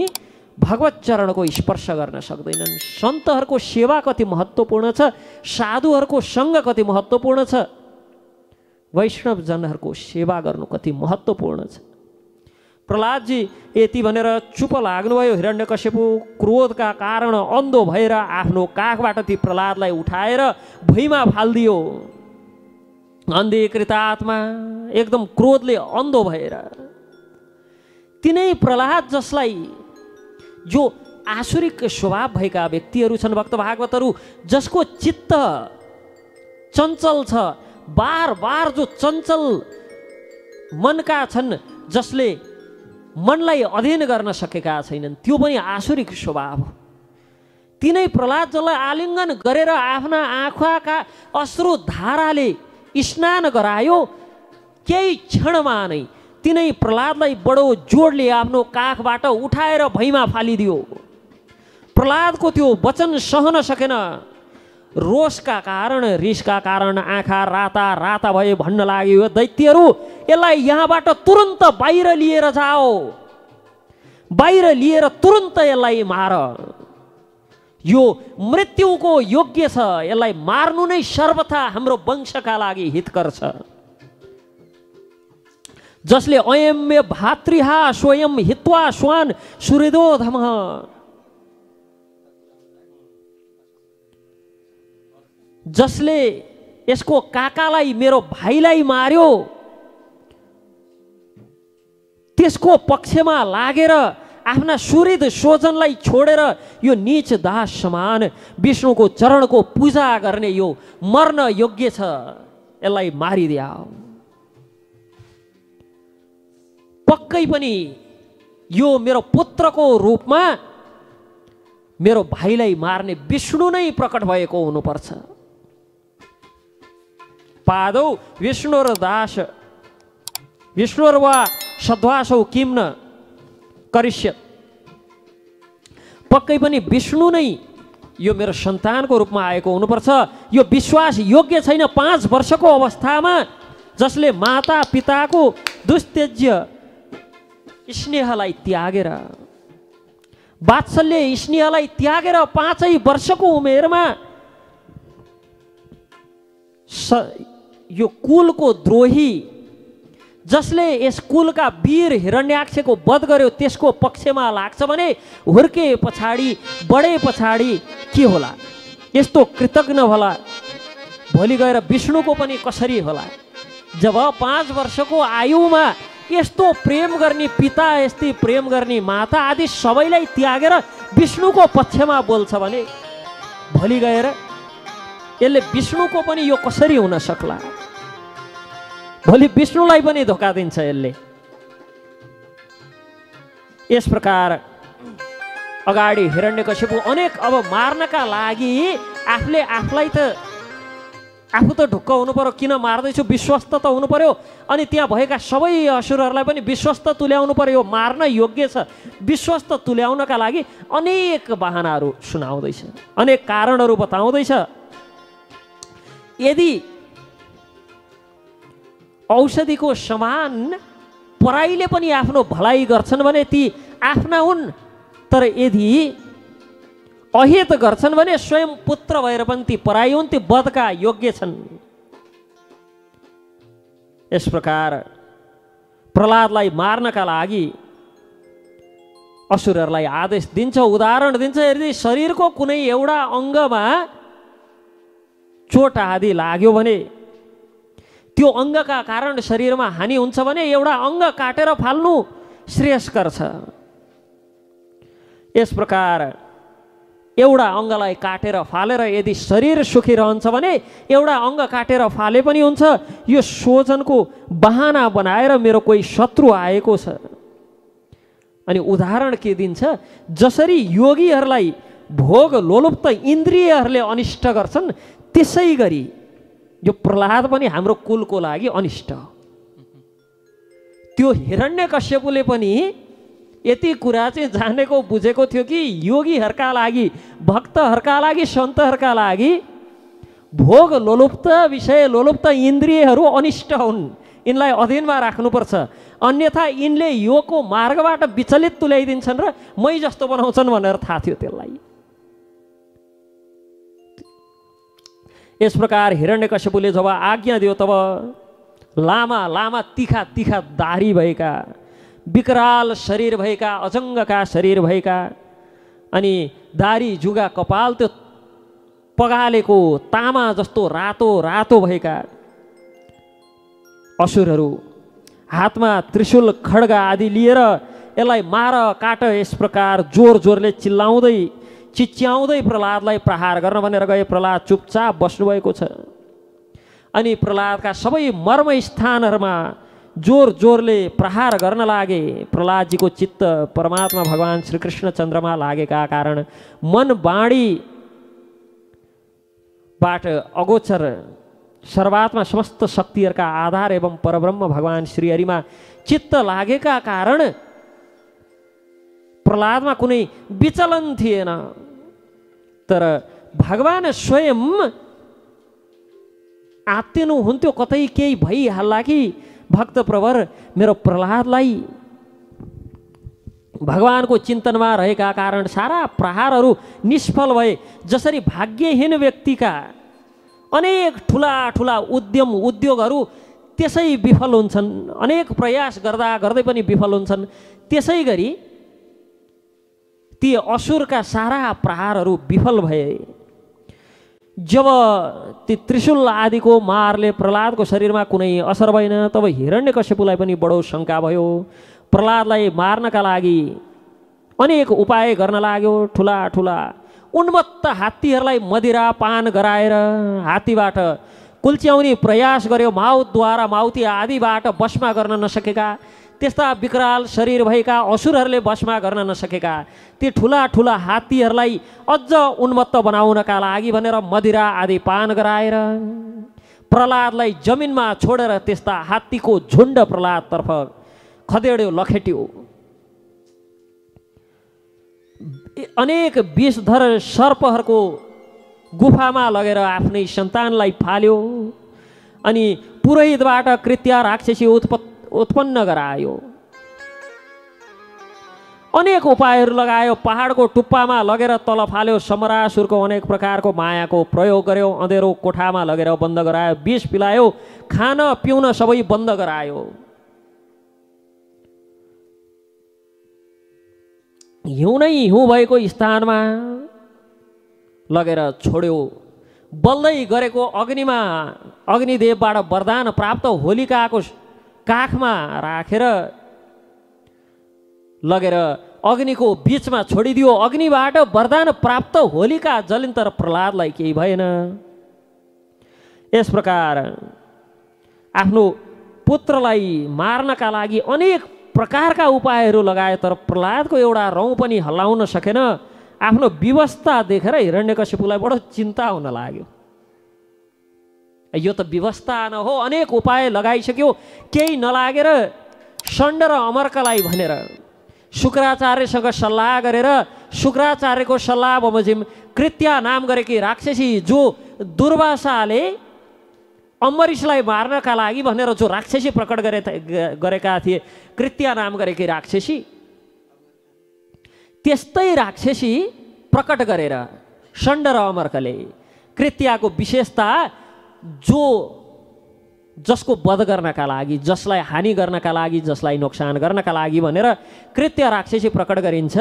S1: भगवत चरणको स्पर्श गर्न सक्दैनन्। सन्तहरूको सेवा कति महत्त्वपूर्ण छ, साधुहरूको सङ्ग कति महत्त्वपूर्ण छ, वैष्णव जनहरूको सेवा गर्नु कति महत्त्वपूर्ण छ। प्रहलादजी यति भनेर चुप लाग्नुभयो। हिरण्यकश्यपु क्रोधका कारण अन्धो भएर आफ्नो काखबाट ती प्रहलादलाई उठाएर भुइँमा फालिदियो। अन्धीकृतात्मा एकदम क्रोधले अन्धो भएर तिनै प्रहलाद जसलाई, जो आसुरिक स्वभाव भएका व्यक्तिहरू छन्, भक्त भागवतहरू, जसको चित्त चञ्चल छ, बार बार जो चञ्चल मनका छन्, जसले मनलाई अध्ययन गर्न सकेका छैनन्, त्यो पनि आसुरिक स्वभाव। तिनै प्रहलाद जसलाई आलिङ्गन गरेर आफ्ना आँखाका अश्रु धाराले स्नान गरायो, केही क्षणमा नै तिनै प्रहलादलाई बडो जोडले आफ्नो काखबाट उठाएर भैँमा फालिदियो। प्रहलादको त्यो वचन सहन सकेन। रोषका कारण, रिसका कारण आँखा राता राता भए भन्न लाग्यो, दैत्यहरू यसलाई यहाँबाट तुरन्त बाहिर लिएर जाओ, बाहिर लिएर तुरन्त यसलाई मार, यो मृत्युको योग्य छ, यसलाई मार्नु नै सर्वथा हाम्रो वंशका लागि हितकर छ। जसले अयम्य भातृहा स्वयं हित्वा स्वान सुहृदोधम, जसले यसको काकालाई, मेरो भाइलाई मार्यो, त्यसको पक्षमा लागेर आफ्ना सुहृद स्वजनलाई छोडेर यो नीच दास समान विष्णुको चरणको पूजा गर्ने यो मर्न योग्य छ, यसलाई मारिदियाओ। पक्कै पनि यो मेरो पुत्रको रूपमा मेरो भाइलाई मार्ने विष्णु नै प्रकट भएको हुनुपर्छ। पादौ विष्णुर दास विष्णुर वा सद्वासौ किम न करिष्यत्। पक्कै पनि विष्णु नै यो मेरो सन्तानको रूपमा आएको हुनुपर्छ। यो विश्वास योग्य छैन। 5 वर्षको अवस्थामा जसले माता पिताको दुस्तेज्य स्नेहलाई त्यागेर, वात्सल्य स्नेहलाई त्यागेर 5 वर्षको उमेरमा यो कुलको द्रोही, जसले यस कुलका वीर हिरण्याक्षको वध गर्यो, त्यसको पक्षमा लाग्छ भने हुर्के पछाडि बढे पछाडि के होला? यस्तो कृतज्ञ होला भोलि गएर विष्णुको पनि कसरी होला? जब 5 वर्षको आयुमा यस्तो प्रेम गर्ने पिता, यस्तै प्रेम गर्ने माता आदि सबैलाई त्यागेर विष्णुको पक्षमा बोल्छ भने भोलि गएर यसले विष्णुको पनि यो कसरी हुन सक्ला? भोलि विष्णुलाई पनि धोका दिन्छ यसले। यस प्रकार अगाडि हिरण्यकशिपु अनेक अब मार्नका लागि आफूले आफूलाई त आफू त ढुक्क हुनु पर्यो, किन मार्दैछु, विश्वस्त त हुनु पर्यो। अनि त्यहाँ भएका सबै असुरहरूलाई पनि विश्वस्त तुल्याउनु पर्यो, मार्न योग्य छ। विश्वस्त तुल्याउनका लागि अनेक बहानाहरू सुनाउँदैछ, अनेक कारणहरू बताउँदैछ। यदि औषधिको समान पराईले पनि आफ्नो भलाइ गर्छन् भने ती आफ्ना हुन्, तर यदि अहित गर्छन् भने स्वयं पुत्र भएर पनि ती पराई हुन्, ती वधका योग्य छन्। यस प्रकार प्रहलादलाई मार्नका लागि असुरहरूलाई आदेश दिन्छ, उदाहरण दिन्छ। यदि शरीरको कुनै एउटा अङ्गमा चोट आदि लाग्यो भने, त्यो अङ्गका कारण शरीरमा हानि हुन्छ भने एउटा अङ्ग काटेर फाल्नु श्रेयस्कर छ। यस प्रकार एउटा अङ्गलाई काटेर फालेर यदि शरीर सुखी रहन्छ भने एउटा अङ्ग काटेर फाले पनि हुन्छ। यो सोचनको बहाना बनाएर मेरो कोही शत्रु आएको छ। अनि उदाहरण के दिन्छ? जसरी योगीहरूलाई भोग लोलुप्त इन्द्रियहरूले अनिष्ट गर्छन्, त्यसै गरी यो प्रहलाद पनि हाम्रो कुलको लागि अनिष्ट। त्यो हिरण्यकश्यपुले पनि यति कुरा चाहिँ जानेको बुझेको थियो कि योगीहरूका लागि, भक्तहरूका लागि, सन्तहरूका लागि भोग लोलुप्त विषय लोलुप्त इन्द्रियहरू अनिष्ट हुन्, यिनलाई अधीनमा राख्नुपर्छ। अन्यथा यिनले योगको मार्गबाट विचलित तुल्याइदिन्छन् र मै जस्तो बनाउँछन् भनेर थाहा थियो त्यसलाई। यस प्रकार हिरण्यकश्यपुले जब आज्ञा दियो तब लामा लामा तिखा तिखा दाढी भएका, विकराल शरीर भएका, अजङ्गका शरीर भएका, अनि दाढी जुगा कपाल त्यो पगालेको तामा जस्तो रातो रातो भएका असुरहरू हातमा त्रिशूल खड्गा आदि लिएर यसलाई मार काट यस प्रकार जोर जोरले चिल्लाउँदै चिच्याउँदै प्रहलादलाई प्रहार गर्न भनेर गए। प्रहलाद चुपचाप बस्नुभएको छ। अनि प्रहलादका सबै मर्म स्थानहरूमा जोर जोरले प्रहार गर्न लागे। प्रहलादजीको चित्त परमात्मा भगवान श्रीकृष्ण चन्द्रमा लागेका कारण मन वाणीबाट अगोचर सर्वात्मा समस्त शक्तिहरूका आधार एवं परब्रह्म भगवान श्रीहरिमा चित्त लागेका कारण प्रहलादमा कुनै विचलन थिएन। तर भगवान स्वयं आत्तिनु हुन्थ्यो, कतै केही भइहाल्ला कि भक्त प्रवर मेरो प्रहलादलाई भगवानको चिन्तनमा रहेका कारण सारा प्रहारहरू निष्फल भए। जसरी भाग्यहीन व्यक्तिका अनेक ठुला ठुला उद्यम उद्योगहरू त्यसै विफल हुन्छन्, अनेक प्रयास गर्दा गर्दै पनि विफल हुन्छन्, त्यसै गरी ती असुरका सारा प्रहारहरू विफल भए। जब ती त्रिशूल आदिको मारले प्रहलादको शरीरमा कुनै असर भएन तब हिरण्यकश्यपुलाई पनि बडो शङ्का भयो। प्रहलादलाई मार्नका लागि अनेक उपाय गर्न लाग्यो। ठुला ठुला उन्मत्त हात्तीहरूलाई मदिरा पान गराएर हात्तीबाट कुल्च्याउने प्रयास गर्यो। माउतद्वारा माउती आदिबाट बसमा गर्न नसकेका त्यस्ता विकराल शरीर भएका असुरहरूले वशमा गर्न नसकेका ती ठुला ठुला हात्तीहरूलाई अझ उन्मत्त बनाउनका लागि भनेर मदिरा आदि पान गराएर प्रहलादलाई जमिनमा छोडेर त्यस्ता हात्तीको झुण्ड प्रहलादतर्फ खदेड्यो, लखेट्यो। अनेक विषधर सर्पहरूको गुफामा लगेर आफ्नै सन्तानलाई फाल्यो अनि पुरोहितबाट कृत्या राक्षसी उत्पन्न गरायो। अनेक उपायहरू लगायो। पहाडको टुप्पामा लगेर तल फाल्यो। समरासुरको अनेक प्रकारको मायाको प्रयोग गर्यो। अँधेरो कोठामा लगेर बन्द गरायो। विष पिलायो। खान पिउन सबै बन्द गरायो। हिउँ नै हिउँ भएको स्थानमा लगेर छोड्यो। बल्दै गरेको अग्निमा अग्निदेवबाट वरदान प्राप्त होलिकाको काखमा राखेर लगेर अग्निको बीचमा छोडिदियो। अग्निबाट वरदान प्राप्त होलिका जलिन् तर प्रहलादलाई केही भएन। यस प्रकार आफ्नो पुत्रलाई मार्नका लागि अनेक प्रकारका उपायहरू लगाए तर प्रहलादको एउटा रौँ पनि हल्लाउन सकेन। आफ्नो व्यवस्था देखेर हिरण्यकशिपुलाई बडो चिन्ता हुन लाग्यो। यो त व्यवस्था न हो, अनेक उपाय लगाइसक्यो, केही नलागेर षण्ड र अमर्कलाई भनेर शुक्राचार्यसँग सल्लाह गरेर शुक्राचार्यको सल्लाह बमोजिम कृत्या नाम गरेकी राक्षसी जो दुर्वासाले अम्बरीशलाई मार्नका लागि भनेर जो राक्षसी प्रकट गरेका थिए, कृत्या नाम गरेकी राक्षसी, त्यस्तै राक्षसी प्रकट गरेर षण्ड र अमर्कले कृत्याको विशेषता जो जसको वध गर्नका लागि, जसलाई हानि गर्नका लागि, जसलाई नोक्सान गर्नका लागि भनेर कृत्य राक्षसी प्रकट गरिन्छ।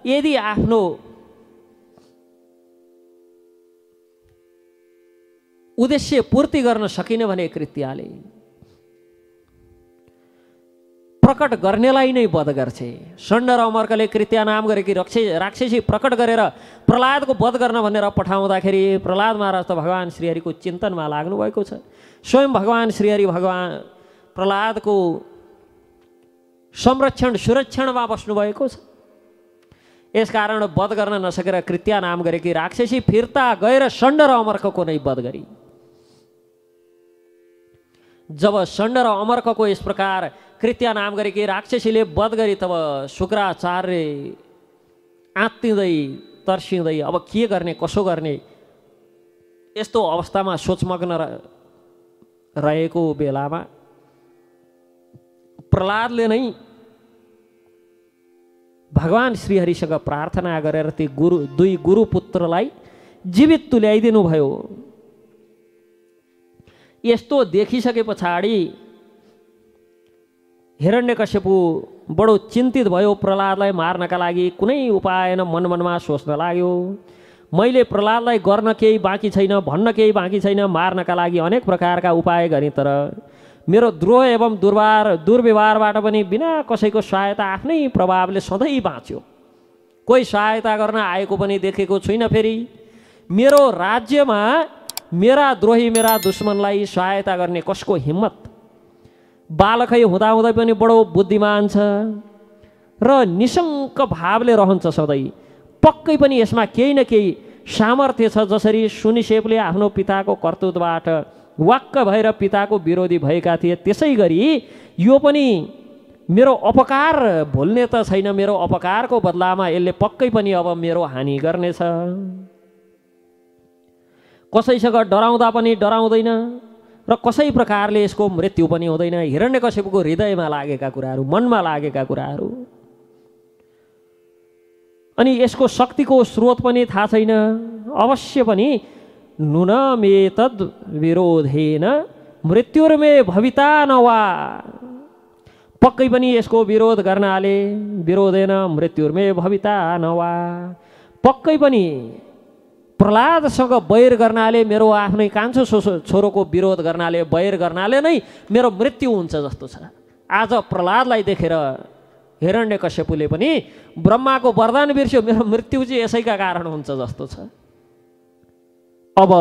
S1: यदि आफ्नो उद्देश्य पूर्ति गर्न सकिन भने कृत्याले प्रकट गर्नेलाई नै वध गर्छे। षण्ड र अमर्कले कृत्या नाम गरेकी राक्षसी प्रकट गरेर प्रहलादको वध गर्न भनेर पठाउँदाखेरि प्रहलाद महाराज त भगवान श्रीहरिको चिन्तनमा लाग्नु भएको छ। स्वयं भगवान श्रीहरि भगवान प्रहलादको संरक्षण सुरक्षणमा बस्नुभएको छ। यसकारण वध गर्न नसकेर कृत्या नाम गरेकी राक्षसी फिर्ता गएर षण्ड र अमर्कको नै वध गरी। जब षण्ड र अमर्कको यस प्रकार कृत्या नाम गरेकी राक्षसीले वध गरी तब शुक्राचार्य आत्तिँदै तर्सिँदै अब के गर्ने कसो गर्ने यस्तो अवस्थामा सोचमग्न रहेको बेलामा प्रहलादले नै भगवान श्रीहरिसँग प्रार्थना गरेर ती दुई गुरुपुत्रलाई जीवित तुल्याइदिनु भयो। यस्तो देखिसके पछाडि हिरण्यकश्यपु बडो चिन्तित भयो। प्रहलादलाई मार्नका लागि कुनै उपाय न मनमनमा सोच्न लाग्यो। मैले प्रहलादलाई गर्न केही बाँकी छैन, भन्न केही बाँकी छैन, मार्नका लागि अनेक प्रकारका उपाय गरेँ, तर मेरो द्रोह एवं दुर्व्यवहारबाट पनि बिना कसैको सहायता आफ्नै प्रभावले सधैँ बाँच्यो। कोही सहायता गर्न आएको पनि देखेको छुइनँ। फेरि मेरो राज्यमा मेरा द्रोही मेरा दुश्मनलाई सहायता गर्ने कसको हिम्मत। बालकै हुँदाहुँदै पनि बडो बुद्धिमान छ र निशङ्क भावले रहन्छ सधैँ। पक्कै पनि यसमा केही न केही सामर्थ्य छ। जसरी सुनिसेपले आफ्नो पिताको कर्तुत्वबाट वाक्क भएर पिताको विरोधी भएका थिए, त्यसै गरी यो पनि मेरो अपकार भुल्ने त छैन। मेरो अपकारको बदलामा यसले पक्कै पनि अब मेरो हानि गर्नेछ। कसैसँग डराउँदा पनि डराउँदैन र कसै प्रकारले यसको मृत्यु पनि हुँदैन। हिरण्यकशिपुको हृदयमा लागेका कुराहरू, मनमा लागेका कुराहरू, अनि यसको शक्तिको स्रोत पनि थाहा छैन। अवश्य पनि नुनमेतद् विरोधेन मृत्युर्मे भविता न वा। पक्कै पनि यसको विरोध गर्नाले विरोधेन मृत्युर्मे भविता न वा। पक्कै पनि प्रहलादसँग बैर गर्नाले, मेरो आफ्नै कान्छो छोरोको विरोध गर्नाले, बैर गर्नाले नै मेरो मृत्यु हुन्छ जस्तो छ। आज प्रहलादलाई देखेर हिरण्यकश्यपुले पनि ब्रह्माको वरदान बिर्स्यो, मेरो मृत्यु चाहिँ यसैका कारण हुन्छ जस्तो छ। अब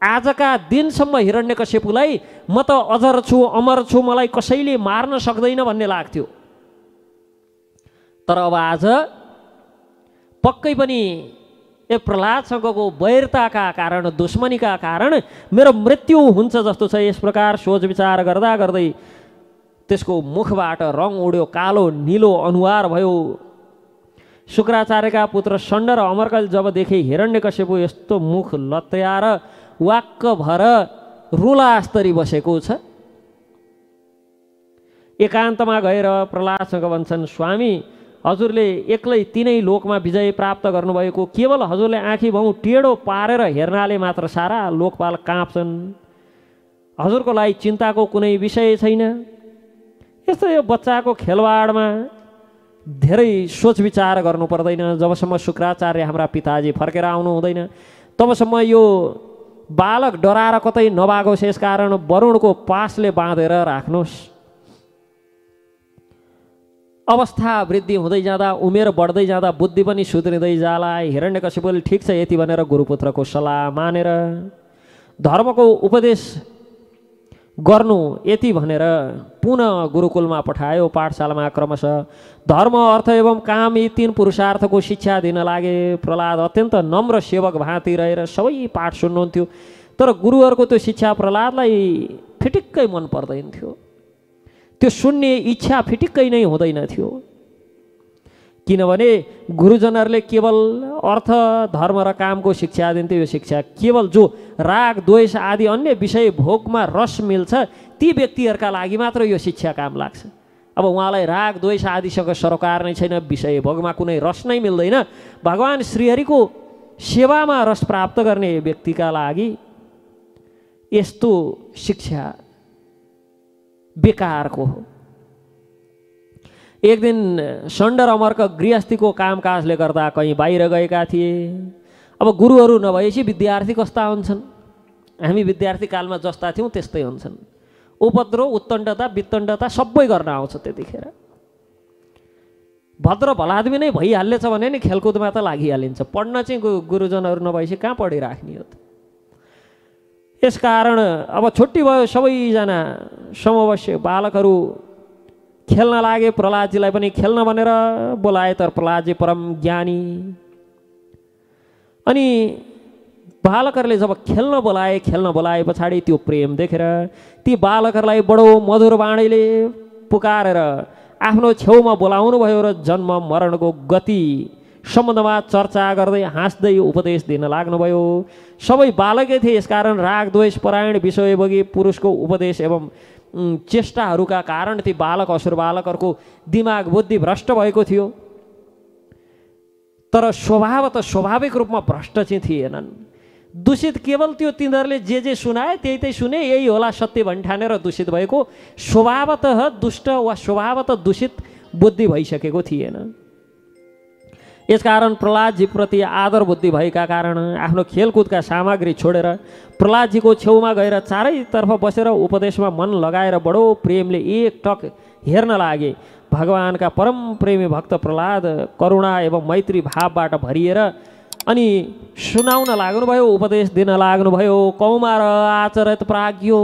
S1: आजका दिनसम्म हिरण्यकश्यपुलाई म त अजर छु, अमर छु, मलाई कसैले मार्न सक्दैन भन्ने लाग्थ्यो। तर अब आज पक्कै पनि यो प्रहलादसँगको वैरताका कारण, दुश्मनीका कारण मेरो मृत्यु हुन्छ जस्तो छ। यस प्रकार सोच विचार गर्दा गर्दै त्यसको मुखबाट रङ उड्यो, कालो निलो अनुहार भयो। शुक्राचार्यका पुत्र षण्ड र अमरकले जब देखे हिरण्यकश्यपु यस्तो मुख लत्याएर वाक्क भएर रुलास्तरी बसेको छ, एकान्तमा गएर प्रहलादसँग भन्छन्, स्वामी हजुरले एक्लै तीनै लोकमा विजय प्राप्त गर्नुभएको, केवल हजुरले आँखी भाउ टेढो पारेर हेर्नाले मात्र सारा लोकपाल काँप्छन्। हजुरको लागि चिन्ताको कुनै विषय छैन। यस्तो यो बच्चाको खेलवाडमा धेरै सोच विचार गर्नु पर्दैन। जबसम्म शुक्राचार्य हाम्रा पिताजी फर्केर आउनु हुँदैन तबसम्म यो बालक डराएर कतै नभागोस्, यसकारण वरुणको पासले बाँधेर राख्नुहोस्। अवस्था वृद्धि हुँदै जाँदा, उमेर बढ्दै जाँदा बुद्धि पनि सुध्रिँदै जाला। हिरण्यकश्यपुले ठिक छ यति भनेर गुरुपुत्रको सल्लाह मानेर धर्मको उपदेश गर्नु यति भनेर पुनः गुरुकुलमा पठायो। पाठशालामा क्रमशः धर्म, अर्थ एवं काम यी तीन पुरुषार्थको शिक्षा दिन लागे। प्रहलाद अत्यन्त नम्र सेवक भाँति रहेर सबै पाठ सुन्नुहुन्थ्यो। तर गुरुहरूको त्यो शिक्षा प्रहलादलाई फिटिक्कै मन पर्दैन थियो। त्यो सुन्ने इच्छा फिटिक्कै नै हुँदैन थियो। किनभने गुरुजनहरूले केवल अर्थ, धर्म र कामको शिक्षा दिन्थे। यो शिक्षा केवल जो राग, द्वेष आदि अन्य विषय भोगमा रस मिल्छ ती व्यक्तिहरूका लागि मात्र यो शिक्षा काम लाग्छ। अब उहाँलाई राग, द्वेष आदिसँग सरोकार नै छैन, विषय भोगमा कुनै रस नै मिल्दैन, भगवान् श्रीहरिको सेवामा रस प्राप्त गर्ने व्यक्तिका लागि यस्तो शिक्षा बेकारको हो। एक दिन षण्ड र अमरक गृहस्थीको कामकाजले गर्दा कहीँ बाहिर गएका थिए। अब गुरुहरू नभएपछि विद्यार्थी कस्ता हुन्छन्? हामी विद्यार्थी कालमा जस्ता थियौँ त्यस्तै हुन्छन्। उपद्रो, उत्तण्डता, वित्तण्डता सबै गर्न आउँछ। त्यतिखेर भद्र भलादमी नै भइहाल्छ भने नि खेलकुदमा त लागिहालिन्छ। पढ्न चाहिँ गुरुजनहरू नभएपछि कहाँ पढिराख्ने हो त? यसकारण अब छुट्टी भयो, सबैजना समवयस्क बालकहरू खेल्न लागे। प्रहलादजीलाई पनि खेल्न भनेर बोलाए, तर प्रहलादजी परम ज्ञानी। अनि बालकहरूले जब खेल्न बोलाए पछाडि त्यो प्रेम देखेर ती बालकहरूलाई बडो मधुर वाणीले पुकारेर आफ्नो छेउमा बोलाउनु भयो र जन्म मरणको गति सम्बन्धमा चर्चा गर्दै हाँस्दै उपदेश दिन लाग्नुभयो। सबै बालकै थिए, यसकारण राग द्वेष परायण विषयभोगी पुरुषको उपदेश एवं चेष्टाहरूका कारण ती बालक, असुर बालकहरूको दिमाग बुद्धि भ्रष्ट भएको थियो। तर स्वाभाविक रूपमा भ्रष्ट चाहिँ थिएनन्। दूषित केवल त्यो तिनीहरूले जे सुनाए त्यही सुने, यही होला सत्य भनी ठानेर दूषित भएको, स्वभावतः दुष्ट वा स्वभावतः दूषित बुद्धि भइसकेको थिएन। यसकारण प्रहलादजीप्रति आदर बुद्धि भएका कारण आफ्नो खेलकुदका सामग्री छोडेर प्रहलादजीको छेउमा गएर चारैतर्फ बसेर उपदेशमा मन लगाएर बडो प्रेमले एकटक हेर्न लागे। भगवानका परम प्रेमी भक्त प्रहलाद करुणा एवं मैत्री भावबाट भरिएर अनि सुनाउन लाग्नुभयो, उपदेश दिन लाग्नुभयो। कौमार आचरत प्राज्ञो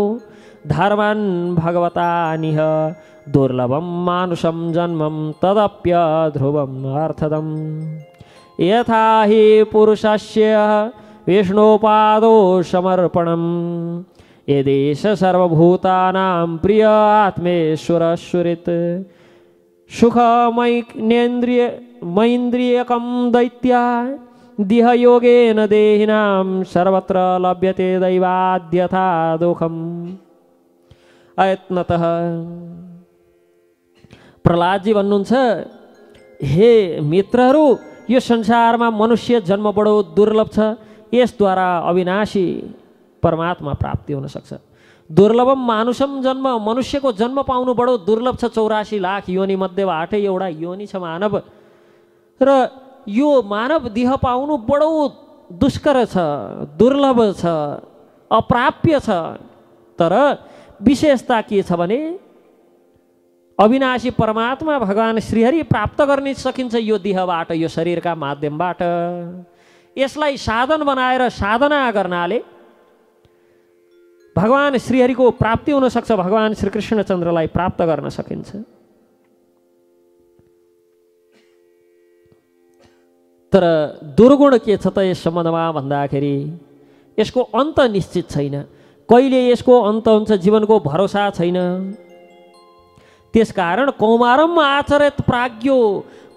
S1: धर्मान् भगवता निह दुर्लभम मानुषम जन्मम तदप्य ध्रुवम अर्थदम यथा हि पुरुषस्य विष्णुपादो समर्पणम यदेश सर्वभूतानां प्रिय आत्मेश्वर सुरित सुखमैन्द्रियकं दैत्या दिह योगेन देहिनां सर्वत्र लभ्यते दैवाद्यथा दुःखम्। अयत्नतः प्रहलादजी भन्नुहुन्छ, हे मित्रहरू, यो संसारमा मनुष्य जन्म बडो दुर्लभ छ। यसद्वारा अविनाशी परमात्मा प्राप्ति हुन सक्छ। दुर्लभम मानुषम जन्म, मनुष्यको जन्म पाउनु बडो दुर्लभ छ। 84 लाख योनि मध्येबाटै एउटा योनि छ मानव, र यो मानव देह पाउनु बडो दुष्कर छ, दुर्लभ छ, अप्राप्य छ। तर विशेषता के छ भने अविनाशी परमात्मा भगवान श्रीहरि प्राप्त गर्न सकिन्छ यो देहबाट, यो शरीरका माध्यमबाट। यसलाई साधन बनाएर साधना गर्नाले भगवान श्रीहरिको प्राप्ति हुन सक्छ, भगवान श्रीकृष्णचन्द्रलाई प्राप्त गर्न सकिन्छ। तर दुर्गुण के छ त यस सम्बन्धमा भन्दाखेरि यसको अन्त निश्चित छैन, कहिले यसको अन्त हुन्छ जीवनको भरोसा छैन। त्यसकारण कौमारम आचरित प्राज्ञो,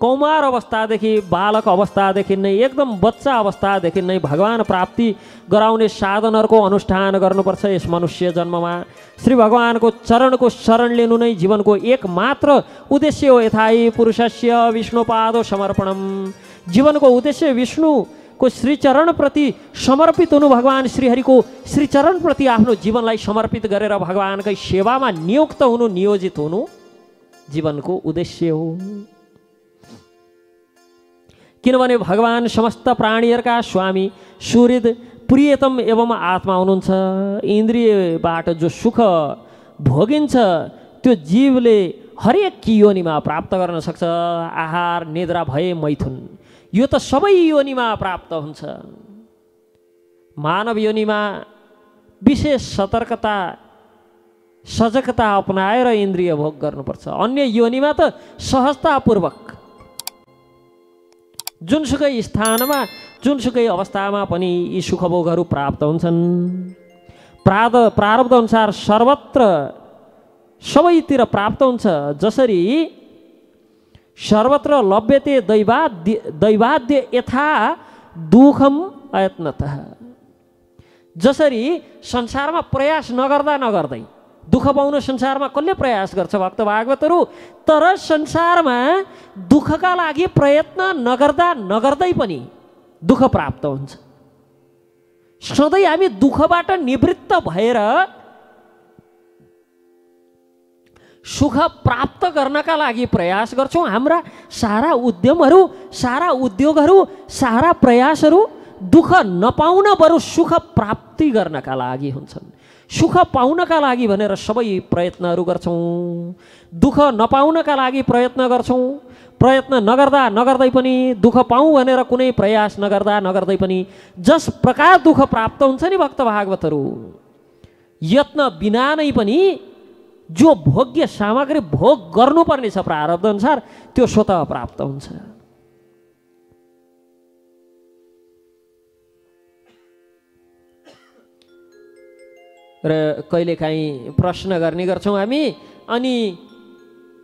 S1: कौमार अवस्थादेखि बालक अवस्थादेखि नै एकदम बच्चा अवस्थादेखि नै भगवान प्राप्ति गराउने साधनहरूको अनुष्ठान गर्नुपर्छ। यस मनुष्य जन्ममा श्री भगवानको चरणको शरण लिनु नै जीवनको एकमात्र उद्देश्य हो। यथाहि पुरुषस्य विष्णुपादो समर्पणम, जीवनको उद्देश्य विष्णुको श्रीचरणप्रति समर्पित हुनु, भगवान श्रीहरिको श्रीचरणप्रति आफ्नो जीवनलाई समर्पित गरेर भगवानकै सेवामा नियुक्त हुनु, नियोजित हुनु जीवनको उद्देश्य हो। किनभने भगवान समस्त प्राणीहरूका स्वामी, सुहृद, प्रियतम एवं आत्मा हुनुहुन्छ। इन्द्रियबाट जो सुख भोगिन्छ त्यो जीवले हरेक योनिमा प्राप्त गर्न सक्छ। आहार, निद्रा, भय, मैथुन यो त सबै योनिमा प्राप्त हुन्छ। मानव योनिमा विशेष सतर्कता, सजगता अपनाएर इन्द्रिय भोग गर्नुपर्छ। अन्य योनिमा त सहजतापूर्वक जुनसुकै स्थानमा, जुनसुकै अवस्थामा पनि यी सुखभोगहरू प्राप्त हुन्छन्। प्रारब्ध अनुसार सर्वत्र सबैतिर प्राप्त हुन्छ। जसरी सर्वत्र लभ्यते दैवाद्य यथा दुःखम अयत्नतः, जसरी संसारमा प्रयास नगर्दा नगर्दै दुःख पाउन संसारमा कसले प्रयास गर्छ भक्त भागवतहरू, तर संसारमा दुःखका लागि प्रयत्न नगर्दा नगर्दै पनि दुःख प्राप्त हुन्छ। सधैँ हामी दुःखबाट निवृत्त भएर सुख प्राप्त गर्नका लागि प्रयास गर्छौँ। हाम्रा सारा उद्यमहरू, सारा उद्योगहरू, सारा प्रयासहरू दुःख नपाउन बरु सुख प्राप्ति गर्नका लागि हुन्छन्। सुख पाउनका लागि भनेर सबै प्रयत्नहरू गर्छौँ, दुःख नपाउनका लागि प्रयत्न गर्छौँ। प्रयत्न नगर्दा नगर्दै पनि दुःख पाऊँ भनेर कुनै प्रयास नगर्दा नगर्दै पनि जस प्रकार दुःख प्राप्त हुन्छ नि भक्त भागवतहरू, यत्न बिना नै पनि जो भोग्य सामग्री भोग गर्नुपर्ने छ प्रारब्ध अनुसार त्यो स्वतः प्राप्त हुन्छ। र कहिलेकाहीँ प्रश्न गर्ने गर्छौँ हामी, अनि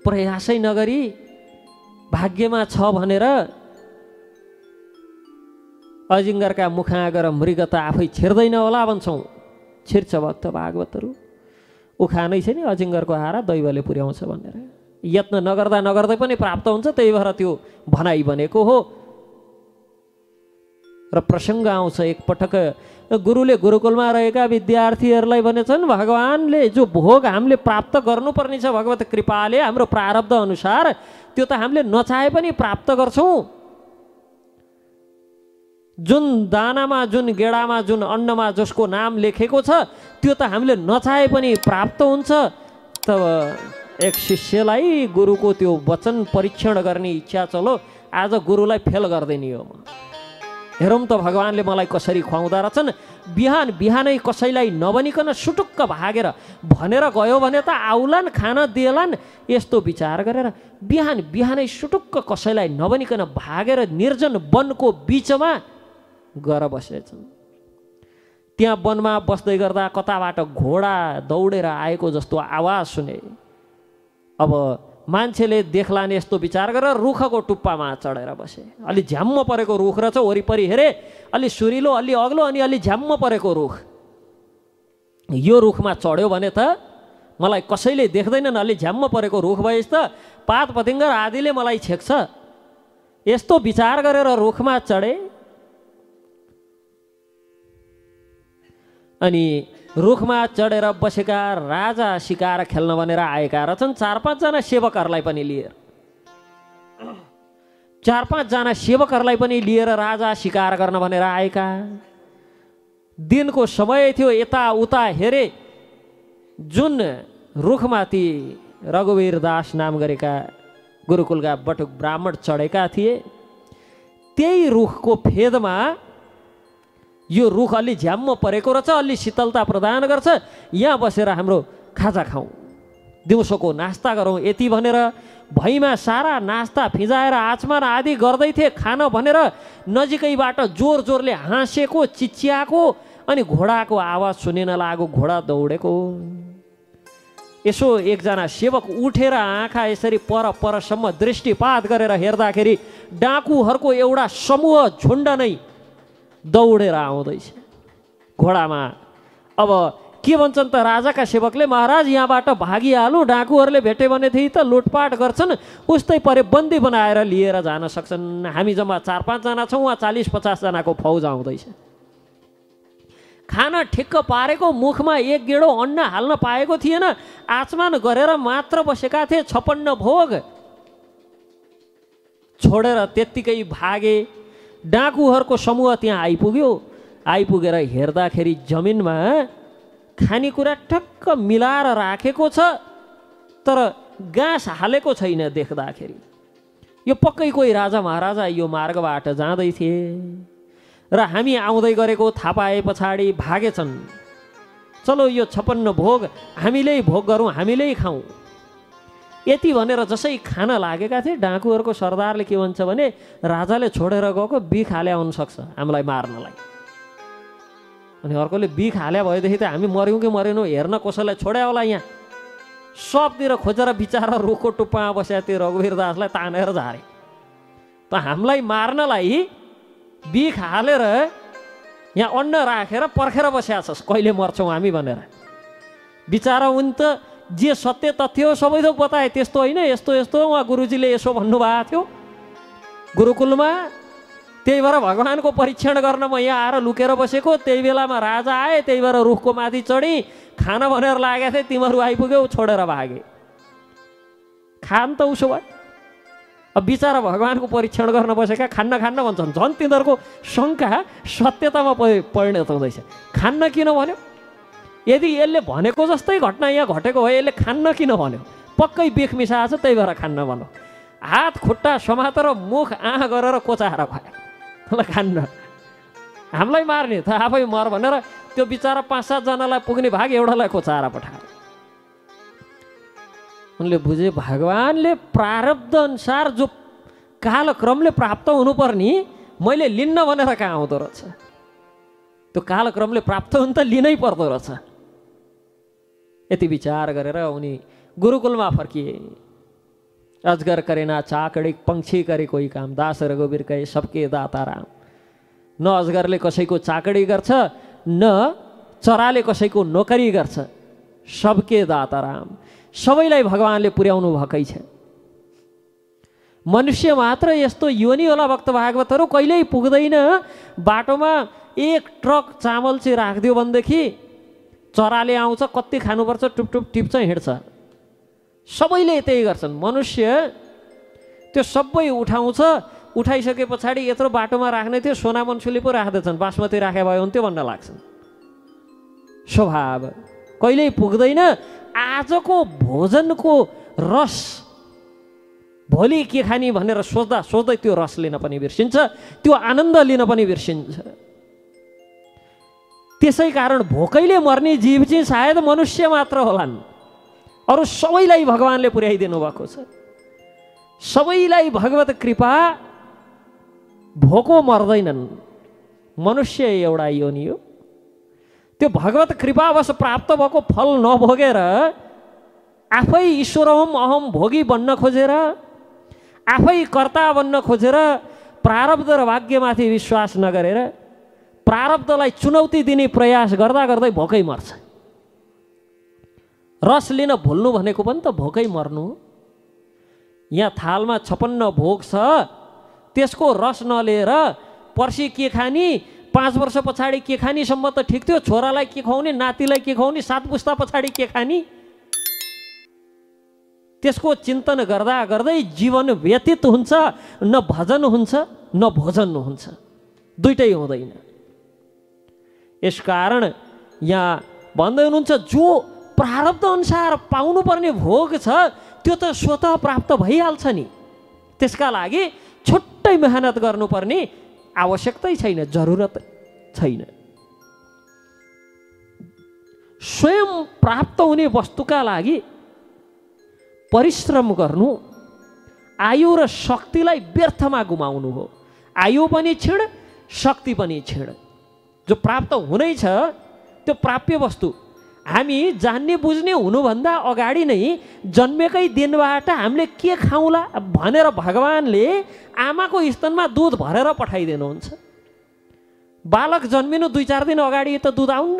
S1: प्रयासै नगरी भाग्यमा छ भनेर अजिङ्गरका मुखमा गएर मृग त आफै छिर्दैन होला भन्छौँ। छिर्छ भक्त भागवतहरू, उखानै छ नि अजिङ्गरको हारा दैवले पुर्याउँछ भनेर। यत्न नगर्दा नगर्दै पनि प्राप्त हुन्छ, त्यही भएर त्यो भनाइ बनेको हो। र प्रसङ्ग आउँछ एकपटक गुरुले गुरुकुलमा रहेका विद्यार्थीहरूलाई भनेछन्, भगवानले जो भोग हामीले प्राप्त गर्नुपर्ने छ भगवत कृपाले हाम्रो प्रारब्ध अनुसार त्यो त हामीले नचाहे पनि प्राप्त गर्छौँ। जुन दानामा, जुन गेडामा, जुन अन्नमा जसको नाम लेखेको छ त्यो त हामीले नचाहे पनि प्राप्त हुन्छ। तब एक शिष्यलाई गुरुको त्यो वचन परीक्षण गर्ने इच्छा चलो, आज गुरुलाई फेल गरिदिने हो। हेरौँ त भगवानले मलाई कसरी खुवाउँदा रहेछन्। बिहान बिहानै कसैलाई नभनिकन सुटुक्क भागेर भनेर गयो भने त आउलान्, खान दिएलान्, यस्तो विचार गरेर बिहान बिहानै सुटुक्क कसैलाई नभनिकन भागेर निर्जन वनको बिचमा गएर बसेछन्। त्यहाँ वनमा बस्दै गर्दा कताबाट घोडा दौडेर आएको जस्तो आवाज सुने। अब मान्छेले देख्लान् यस्तो विचार गरेर रुखको टुप्पामा चढेर बसे। अलि झ्याम्म परेको रुख रहेछ, वरिपरि हेरे अलि सुरिलो, अलि अग्लो, अनि अलि झ्याम्म परेको रुख। यो रुखमा चढ्यो भने त मलाई कसैले देख्दैनन्, अलि झ्याम्म परेको रुख भएछ त पात पतिङ्गर आदिले मलाई छेक्छ। यस्तो विचार गरेर रुखमा चढे। अनि रुखमा चढेर बसेका राजा शिकार खेल्न भनेर आएका रहेछन्। 4-5 जना सेवकहरूलाई पनि लिएर, 4-5 जना सेवकहरूलाई पनि लिएर राजा शिकार गर्न भनेर आएका। दिनको समय थियो, यताउता हेरे, जुन रुखमाथि रघुवीर दास नाम गरेका गुरुकुलका बटुक ब्राह्मण चढेका थिए, त्यही रुखको फेदमा यो रुख अलि झ्याम्म परेको रहेछ, अलि शीतलता प्रदान गर्छ, यहाँ बसेर हाम्रो खाजा खाउँ, दिउँसोको नास्ता गरौँ यति भनेर भैँमा सारा नास्ता फिजाएर आचमान आदि गर्दै थिए। खान भनेर नजिकैबाट जोर जोरले हाँसेको, चिच्याएको अनि घोडाको आवाज सुनिन लागेको, घोडा दौडेको। यसो एकजना सेवक उठेर आँखा यसरी पर परसम्म दृष्टिपात गरेर हेर्दाखेरि डाकुहरूको एउटा समूह झुन्ड नै दौडेर आउँदैछ घोडामा। अब के भन्छन् त राजाका सेवकले, महाराज यहाँबाट भागिहालौँ, डाकुहरूले भेटे भनेदेखि त लुटपाट गर्छन्, उस्तै परे बन्दी बनाएर लिएर जान सक्छन्। हामी जम्मा 4-5 जना छौँ, उहाँ 40-50 जनाको फौज आउँदैछ। खाना ठिक्क पारेको, मुखमा एक गेडो अन्न हाल्न पाएको थिएन, आचमान गरेर मात्र बसेका थिए। 56 भोग छोडेर त्यत्तिकै भागे। डाकुहरूको समूह त्यहाँ आइपुग्यो। आइपुगेर हेर्दाखेरि जमिनमा खानेकुरा ठक्क मिलाएर राखेको छ, तर घाँस हालेको छैन। देख्दाखेरि यो पक्कै कोही राजा महाराजा यो मार्गबाट जाँदै थिए र हामी आउँदै गरेको थाहा पाए पछाडि भागेछन्। चलो यो 56 भोग हामीले भोग गरौँ, हामीले खाउँ, यति भनेर जसै खान लागेका थिए। डाकुहरूको सरदारले के भन्छ भने, राजाले छोडेर गएको बिख हाल्या हुनसक्छ हामीलाई मार्नलाई। अनि अर्कोले बिख हाल्या भएदेखि त हामी मऱ्यौँ कि मरेनौँ हेर्न कसैलाई छोड्या होला। यहाँ सबतिर खोजेर बिचारा रुखको टुप्पामा बसेका त्यो रघुवीर दासलाई तानेर झारे। त हामीलाई मार्नलाई बिख हालेर यहाँ अन्न राखेर पर्खेर बसेका छस्, कहिले मर्छौँ हामी भनेर। बिचारा उनी त जे सत्य तथ्य हो सबै थोक बताए, त्यस्तो होइन यस्तो यस्तो उहाँ गुरुजीले यसो भन्नुभएको थियो गुरुकुलमा। त्यही भएर भगवानको परीक्षण गर्न म यहाँ आएर लुकेर बसेको। त्यही बेलामा राजा आए, त्यही भएर रुखको माथि चढी खान भनेर लागेको थिएँ, तिमीहरू आइपुग्यौ, छोडेर भागे। खान त उसो भए। अब बिचारा भगवानको परीक्षण गर्न बसेका खान्न भन्छन्। झन् तिनीहरूको शङ्का सत्यतामा परिणत हुँदैछ। खान्न किन भन्यो? यदि यसले भनेको जस्तै घटना यहाँ घटेको भए यसले खान्न किन भन्यो? पक्कै बिख मिसाएको छ, त्यही भएर खान्न भन्यो। हात खुट्टा समातेर मुख आँखा गरेर कोचाएर खायो, ल खान्न, हामीलाई मार्ने त आफै मर भनेर त्यो बिचारा 5-7 जनालाई पुग्ने भाग एउटालाई कोचाएर पठायो। उनले बुझे भगवानले प्रारब्ध अनुसार जो कालक्रमले प्राप्त हुनुपर्ने मैले लिन्न भनेर कहाँ आउँदो रहेछ। त्यो कालक्रमले प्राप्त हुन त लिनै पर्दो रहेछ। यति विचार गरेर उनी गुरुकुलमा फर्किए। अजगर करेना चाकड़ी पंक्षी करे कोही काम, दास रघुवीर कहे सबके दाता राम। न अजगरले कसैको चाकडी गर्छ, न चराले कसैको नोकरी गर्छ, सबके दाता राम। सबैलाई भगवानले पुर्याउनु भएकै छ। मनुष्य मात्र यस्तो योनि होला भक्त भागवतहरू, कहिल्यै पुग्दैन। बाटोमा एक ट्रक चामल चाहिँ राखिदियो भनेदेखि चराले आउँछ, कति खानुपर्छ टुपटुप टिप्छ हिँड्छ। सबैले त्यही गर्छन्। मनुष्य त्यो सबै उठाउँछ, उठाइसके पछाडि यत्रो बाटोमा राख्ने थियो सोना मन्सुली पो राख्दैछन्, बासमती राखे भयो हुन्थ्यो भन्न लाग्छन्। स्वभाव कहिल्यै पुग्दैन। आजको भोजनको रस भोलि के खाने भनेर सोच्दा सोच्दै त्यो रस लिन पनि बिर्सिन्छ, त्यो आनन्द लिन पनि बिर्सिन्छ। त्यसै कारण भोकैले मर्ने जीव चाहिँ सायद मनुष्य मात्र होलान्। अरू सबैलाई भगवानले पुर्याइदिनु भएको छ। सबैलाई भगवत कृपा, भोको मर्दैनन्। मनुष्य एउटा योनि हो। त्यो भगवत कृपावश प्राप्त भएको फल नभोगेर आफै ईश्वर अहम भोगी बन्न खोजेर, आफै कर्ता बन्न खोजेर, प्रारब्ध र भाग्यमाथि विश्वास नगरेर प्रारब्धलाई चुनौती दिने प्रयास गर्दा गर्दै भोकै मर्छ। रस लिन भुल्नु भनेको पनि त भोकै मर्नु हो। यहाँ थालमा 56 भोग छ, त्यसको रस नलिएर पर्सि के खाने, 5 वर्ष पछाडि के खानेसम्म त ठिक थियो। छोरालाई के खुवाउने, नातिलाई के खुवाउने, 7 पुस्ता पछाडि के खाने, त्यसको चिन्तन गर्दा गर्दै जीवन व्यतीत हुन्छ। न भजन हुन्छ न भोजन हुन्छ, दुइटै हुँदैन। यसकारण यहाँ भन्दै हुनुहुन्छ जो प्रारब्ध अनुसार पाउनुपर्ने भोग छ त्यो त स्वतः प्राप्त भइहाल्छ नि। त्यसका लागि छुट्टै मेहनत गर्नुपर्ने आवश्यकतै छैन, जरुरत छैन। स्वयं प्राप्त हुने वस्तुका लागि परिश्रम गर्नु आयु र शक्तिलाई व्यर्थमा गुमाउनु हो। आयु पनि क्षीण, शक्ति पनि क्षीण। जो प्राप्त हुनै छ त्यो प्राप्य वस्तु हामी जान्ने बुझ्ने हुनुभन्दा अगाडि नै जन्मेकै दिनबाट हामीले के खाउँला भनेर भगवानले आमाको स्तनमा दुध भरेर पठाइदिनुहुन्छ। बालक जन्मिनु 2-4 दिन अगाडि त दुध आउन्न,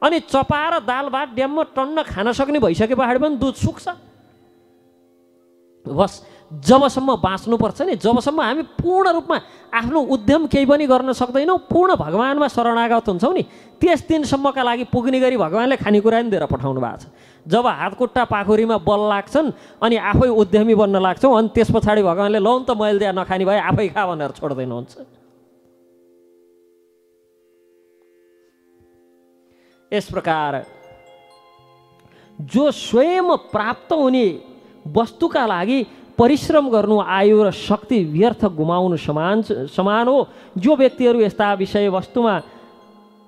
S1: अनि चपाएर दाल भात ड्याममा टन्न खान सक्ने भइसके पछाडि पनि दुध सुक्छ। बस जबसम्म बाँच्नुपर्छ नि, जबसम्म हामी पूर्ण रूपमा आफ्नो उद्यम केही पनि गर्न सक्दैनौँ, पूर्ण भगवानमा शरणागत हुन्छौँ नि, त्यस दिनसम्मका लागि पुग्ने गरी भगवानले खानेकुरा नि दिएर पठाउनु भएको छ। जब हातखुट्टा पाखुरीमा बल लाग्छन् अनि आफै उद्यमी बन्न लाग्छौँ, अनि त्यस पछाडि भगवानले लौन त मैले दिया नखाने भए आफै खा भनेर छोड्दैनुहुन्छ। यस प्रकार जो स्वयं प्राप्त हुने वस्तुका लागि परिश्रम गर्नु आयु र शक्ति व्यर्थ गुमाउनु समान हो। जो व्यक्तिहरू यस्ता विषय वस्तुमा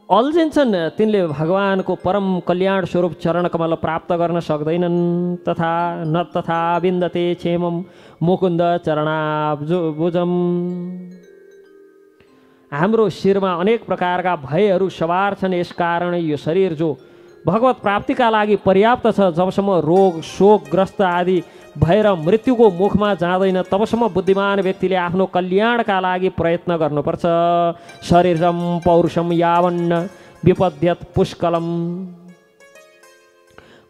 S1: अल्झिन्छन् तिनले भगवानको परम कल्याण स्वरूप चरण कमल प्राप्त गर्न सक्दैनन्। तथा विन्दते क्षेमम मुकुन्द चरणाब्जुभुजम। हाम्रो शिरमा अनेक प्रकारका भयहरू सवार छन्, यसकारण यो शरीर जो भगवत प्राप्तिका लागि पर्याप्त छ, जबसम्म रोग शोकग्रस्त आदि भएर मृत्युको मुखमा जाँदैन तबसम्म बुद्धिमान व्यक्तिले आफ्नो कल्याणका लागि प्रयत्न गर्नुपर्छ। शरीरम पौरुषम यावन्न विपद्यत पुष्कलम।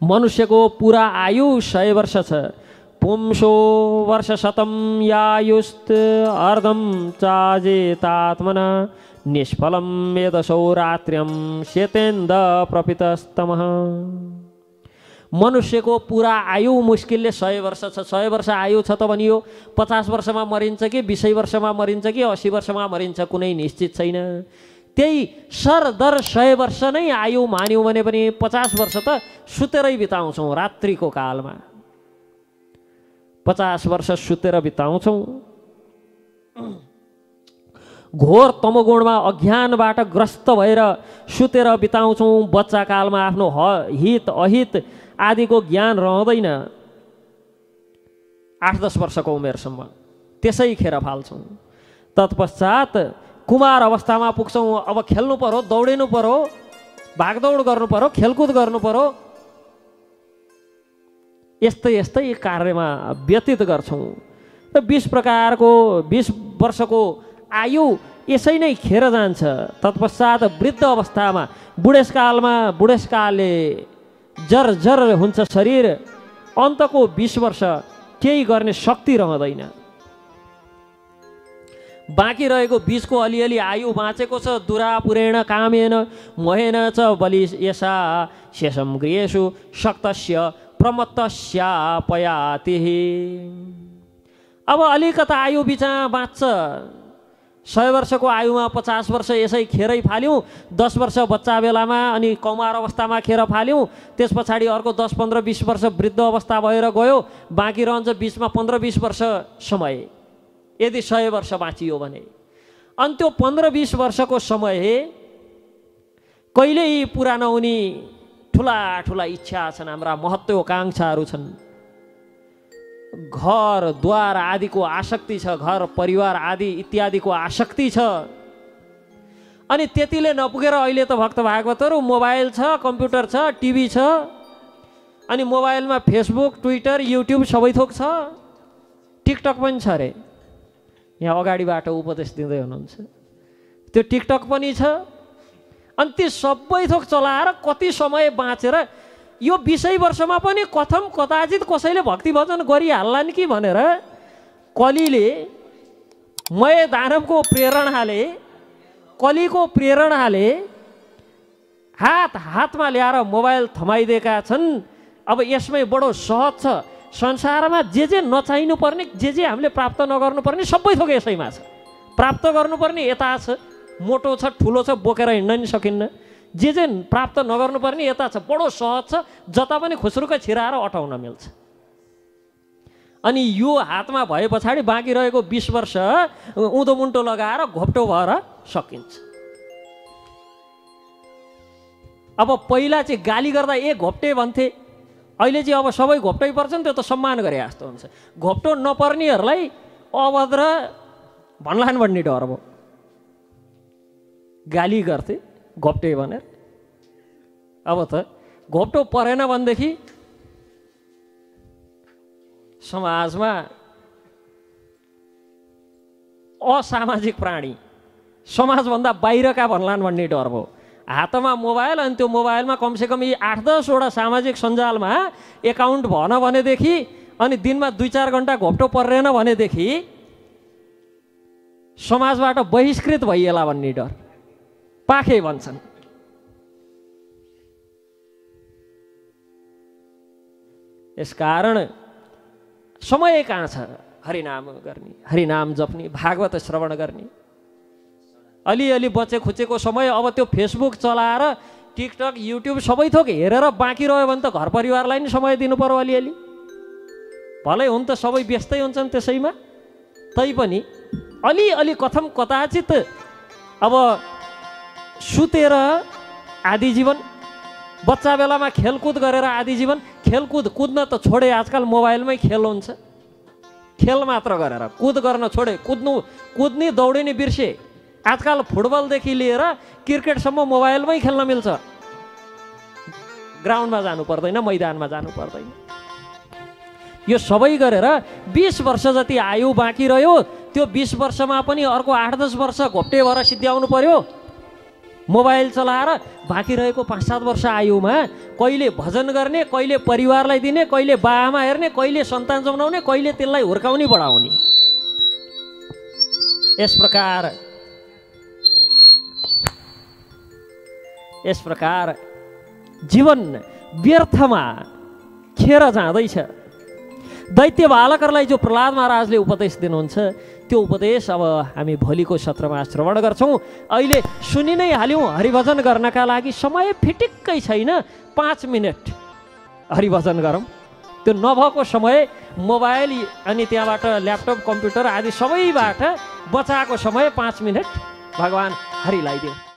S1: मनुष्यको पुरा आयु 100 वर्ष छ। पुंसो वर्ष शतम यायुस्त अर्धम चाजेतात्मना निष्फलम यदसौ रात्र्यम शेतेन्द प्रपितस्तमः। मनुष्यको पुरा आयु मुस्किलले 100 वर्ष छ। 100 वर्ष आयु छ त भनियो, 50 वर्षमा मरिन्छ कि 20 वर्षमा मरिन्छ कि 80 वर्षमा मरिन्छ कुनै निश्चित छैन। त्यही सरदर 100 वर्ष नै आयु मान्यौँ भने पनि 50 वर्ष त सुतेरै बिताउँछौँ। रात्रिको कालमा 50 वर्ष सुतेर बिताउँछौँ। घोर तमोगुणमा अज्ञानबाट ग्रस्त भएर सुतेर बिताउँछौँ। बच्चा कालमा आफ्नो हित अहित आदिको ज्ञान रहँदैन। 8-10 वर्षको उमेरसम्म त्यसै खेर फाल्छौँ। तत्पश्चात कुमार अवस्थामा पुग्छौँ। अब खेल्नु पर्यो, दौडिनु पर्यो, भागदौड गर्नु पर्यो, खेलकुद गर्नु पर्यो, यस्तै कार्यमा व्यतीत गर्छौँ। र 20 वर्षको आयु यसै नै खेर जान्छ। तत्पश्चात वृद्ध अवस्थामा बुढेसकालले जर्जर हुन्छ शरीर। अन्तको 20 वर्ष केही गर्ने शक्ति रहँदैन। बाँकी रहेको 20 को अलिअलि आयु बाँचेको छ। दुरापुरेण कामेन मोहेन च बलि यसा शेषम गृहेषु शक्तस्य प्रमत्तस्यापयाति। अब अलिकता आयु बिचा बाँच्छ। 100 वर्षको आयुमा 50 वर्ष यसै खेरै फाल्यौँ। 10 वर्ष बच्चा बेलामा अनि कौमार अवस्थामा खेर फाल्यौँ। त्यस पछाडि अर्को 10, 15, 20 वर्ष वृद्ध अवस्था भएर गयो। बाँकी रहन्छ 20मा 15-20 वर्ष समय। यदि 100 वर्ष बाँचियो भने अनि त्यो 15-20 वर्षको समय कहिल्यै पुरा नहुने ठुला इच्छा छन्, हाम्रा महत्त्वाकांक्षाहरू छन्। घर द्वार आदिको आसक्ति छ, घर परिवार आदि इत्यादिको आसक्ति छ। अनि त्यतिले नपुगेर अहिले त भक्त भागवतहरू मोबाइल छ, कम्प्युटर छ, टिभी छ, अनि मोबाइलमा फेसबुक, ट्विटर, युट्युब सबै थोक छ। टिकटक पनि छ अरे। यहाँ अगाडिबाट उपदेश दिँदै हुनुहुन्छ। त्यो टिकटक पनि छ। अनि ती सबै थोक चलाएर कति समय बाँचेर यो 20 वर्षमा पनि कथम कदाचित कसैले भक्ति भजन गरिहाल्लान् कि भनेर कलीले मय दानवको प्रेरणाले, कलीको प्रेरणाले हातमा ल्याएर मोबाइल थमाइदिएका छन्। अब यसमै बडो सहज छ। संसारमा जे नचाहिनु पर्ने, जे हामीले प्राप्त नगर्नुपर्ने सबै थोक यसैमा छ। प्राप्त गर्नुपर्ने यता छ, मोटो छ, ठुलो छ, बोकेर हिँड्न नि सकिन्न। जे प्राप्त नगर्नुपर्ने यता छ, बडो सहज छ, जता पनि खुसरुक छिराएर अटाउन मिल्छ। अनि यो हातमा भए पछाडि बाँकी रहेको 20 वर्ष उँधो मुन्टो लगाएर घोप्टो भएर सकिन्छ। अब पहिला चाहिँ गाली गर्दा ए घोप्टे भन्थे, अहिले चाहिँ अब सबै घोप्टै पर्छन्, त्यो त सम्मान गरे जस्तो हुन्छ। घोप्टो नपर्नेहरूलाई अभद्र भन्लान् भन्ने डर भयो, गाली गर्थे घोप्टे भनेर। अब त घोप्टो परेन भनेदेखि समाजमा असामाजिक प्राणी, समाजभन्दा बाहिरका भन्लान् भन्ने डर भयो। हातमा मोबाइल, अनि त्यो मोबाइलमा कमसेकम यी 8-10 वटा सामाजिक सञ्जालमा एकाउन्ट भन भनेदेखि, अनि दिनमा 2-4 घन्टा घोप्टो परेन भनेदेखि समाजबाट बहिष्कृत भइएला भन्ने डर, पाखे भन्छन्। यसकारण समय कहाँ छ हरिनाम गर्ने, हरिनाम जप्ने, भागवत श्रवण गर्ने। अलिअलि बचे खुचेको समय अब त्यो फेसबुक चलाएर टिकटक युट्युब सबै थोक हेरेर बाँकी रह्यो भने त घर परिवारलाई नि समय दिनु पर्यो अलिअलि। भलै हुन त सबै व्यस्तै हुन्छन् त्यसैमा, तैपनि अलिअलि कथम कदाचित अब सुतेर आदि जीवन, बच्चा बेलामा खेलकुद गरेर आदि जीवन। खेलकुद कुद्न त छोडे, आजकल मोबाइलमै खेल हुन्छ, खेल मात्र गरेर कुद गर्न छोडे, कुद्ने दौडिने बिर्से। आजकल फुटबलदेखि लिएर क्रिकेटसम्म मोबाइलमै खेल्न मिल्छ, ग्राउन्डमा जानु पर्दैन, मैदानमा जानु पर्दैन। यो सबै गरेर 20 वर्ष जति आयु बाँकी रह्यो, त्यो 20 वर्षमा पनि अर्को 8-10 वर्ष घोप्टे भएर सिद्ध्याउनु पर्यो मोबाइल चलाएर। बाँकी रहेको 5-7 वर्ष आयुमा कहिले भजन गर्ने, कहिले परिवारलाई दिने, कहिले बाआमा हेर्ने, कहिले सन्तान जन्माउने, कहिले त्यसलाई हुर्काउने बढाउने। यस प्रकार जीवन व्यर्थमा खेर जाँदैछ। दैत्य बालकहरूलाई जो प्रहलाद महाराजले उपदेश दिनुहुन्छ, त्यो उपदेश अब हामी भोलिको सत्रमा श्रवण गर्छौँ। अहिले सुनि नै हाल्यौँ। हरिभजन गर्नका लागि समय फिटिक्कै छैन, 5 मिनट हरिभजन गरौँ। त्यो नभएको समय मोबाइल अनि त्यहाँबाट ल्यापटप कम्प्युटर आदि सबैबाट बचाएको समय 5 मिनट भगवान् हरिलाई दिउँ।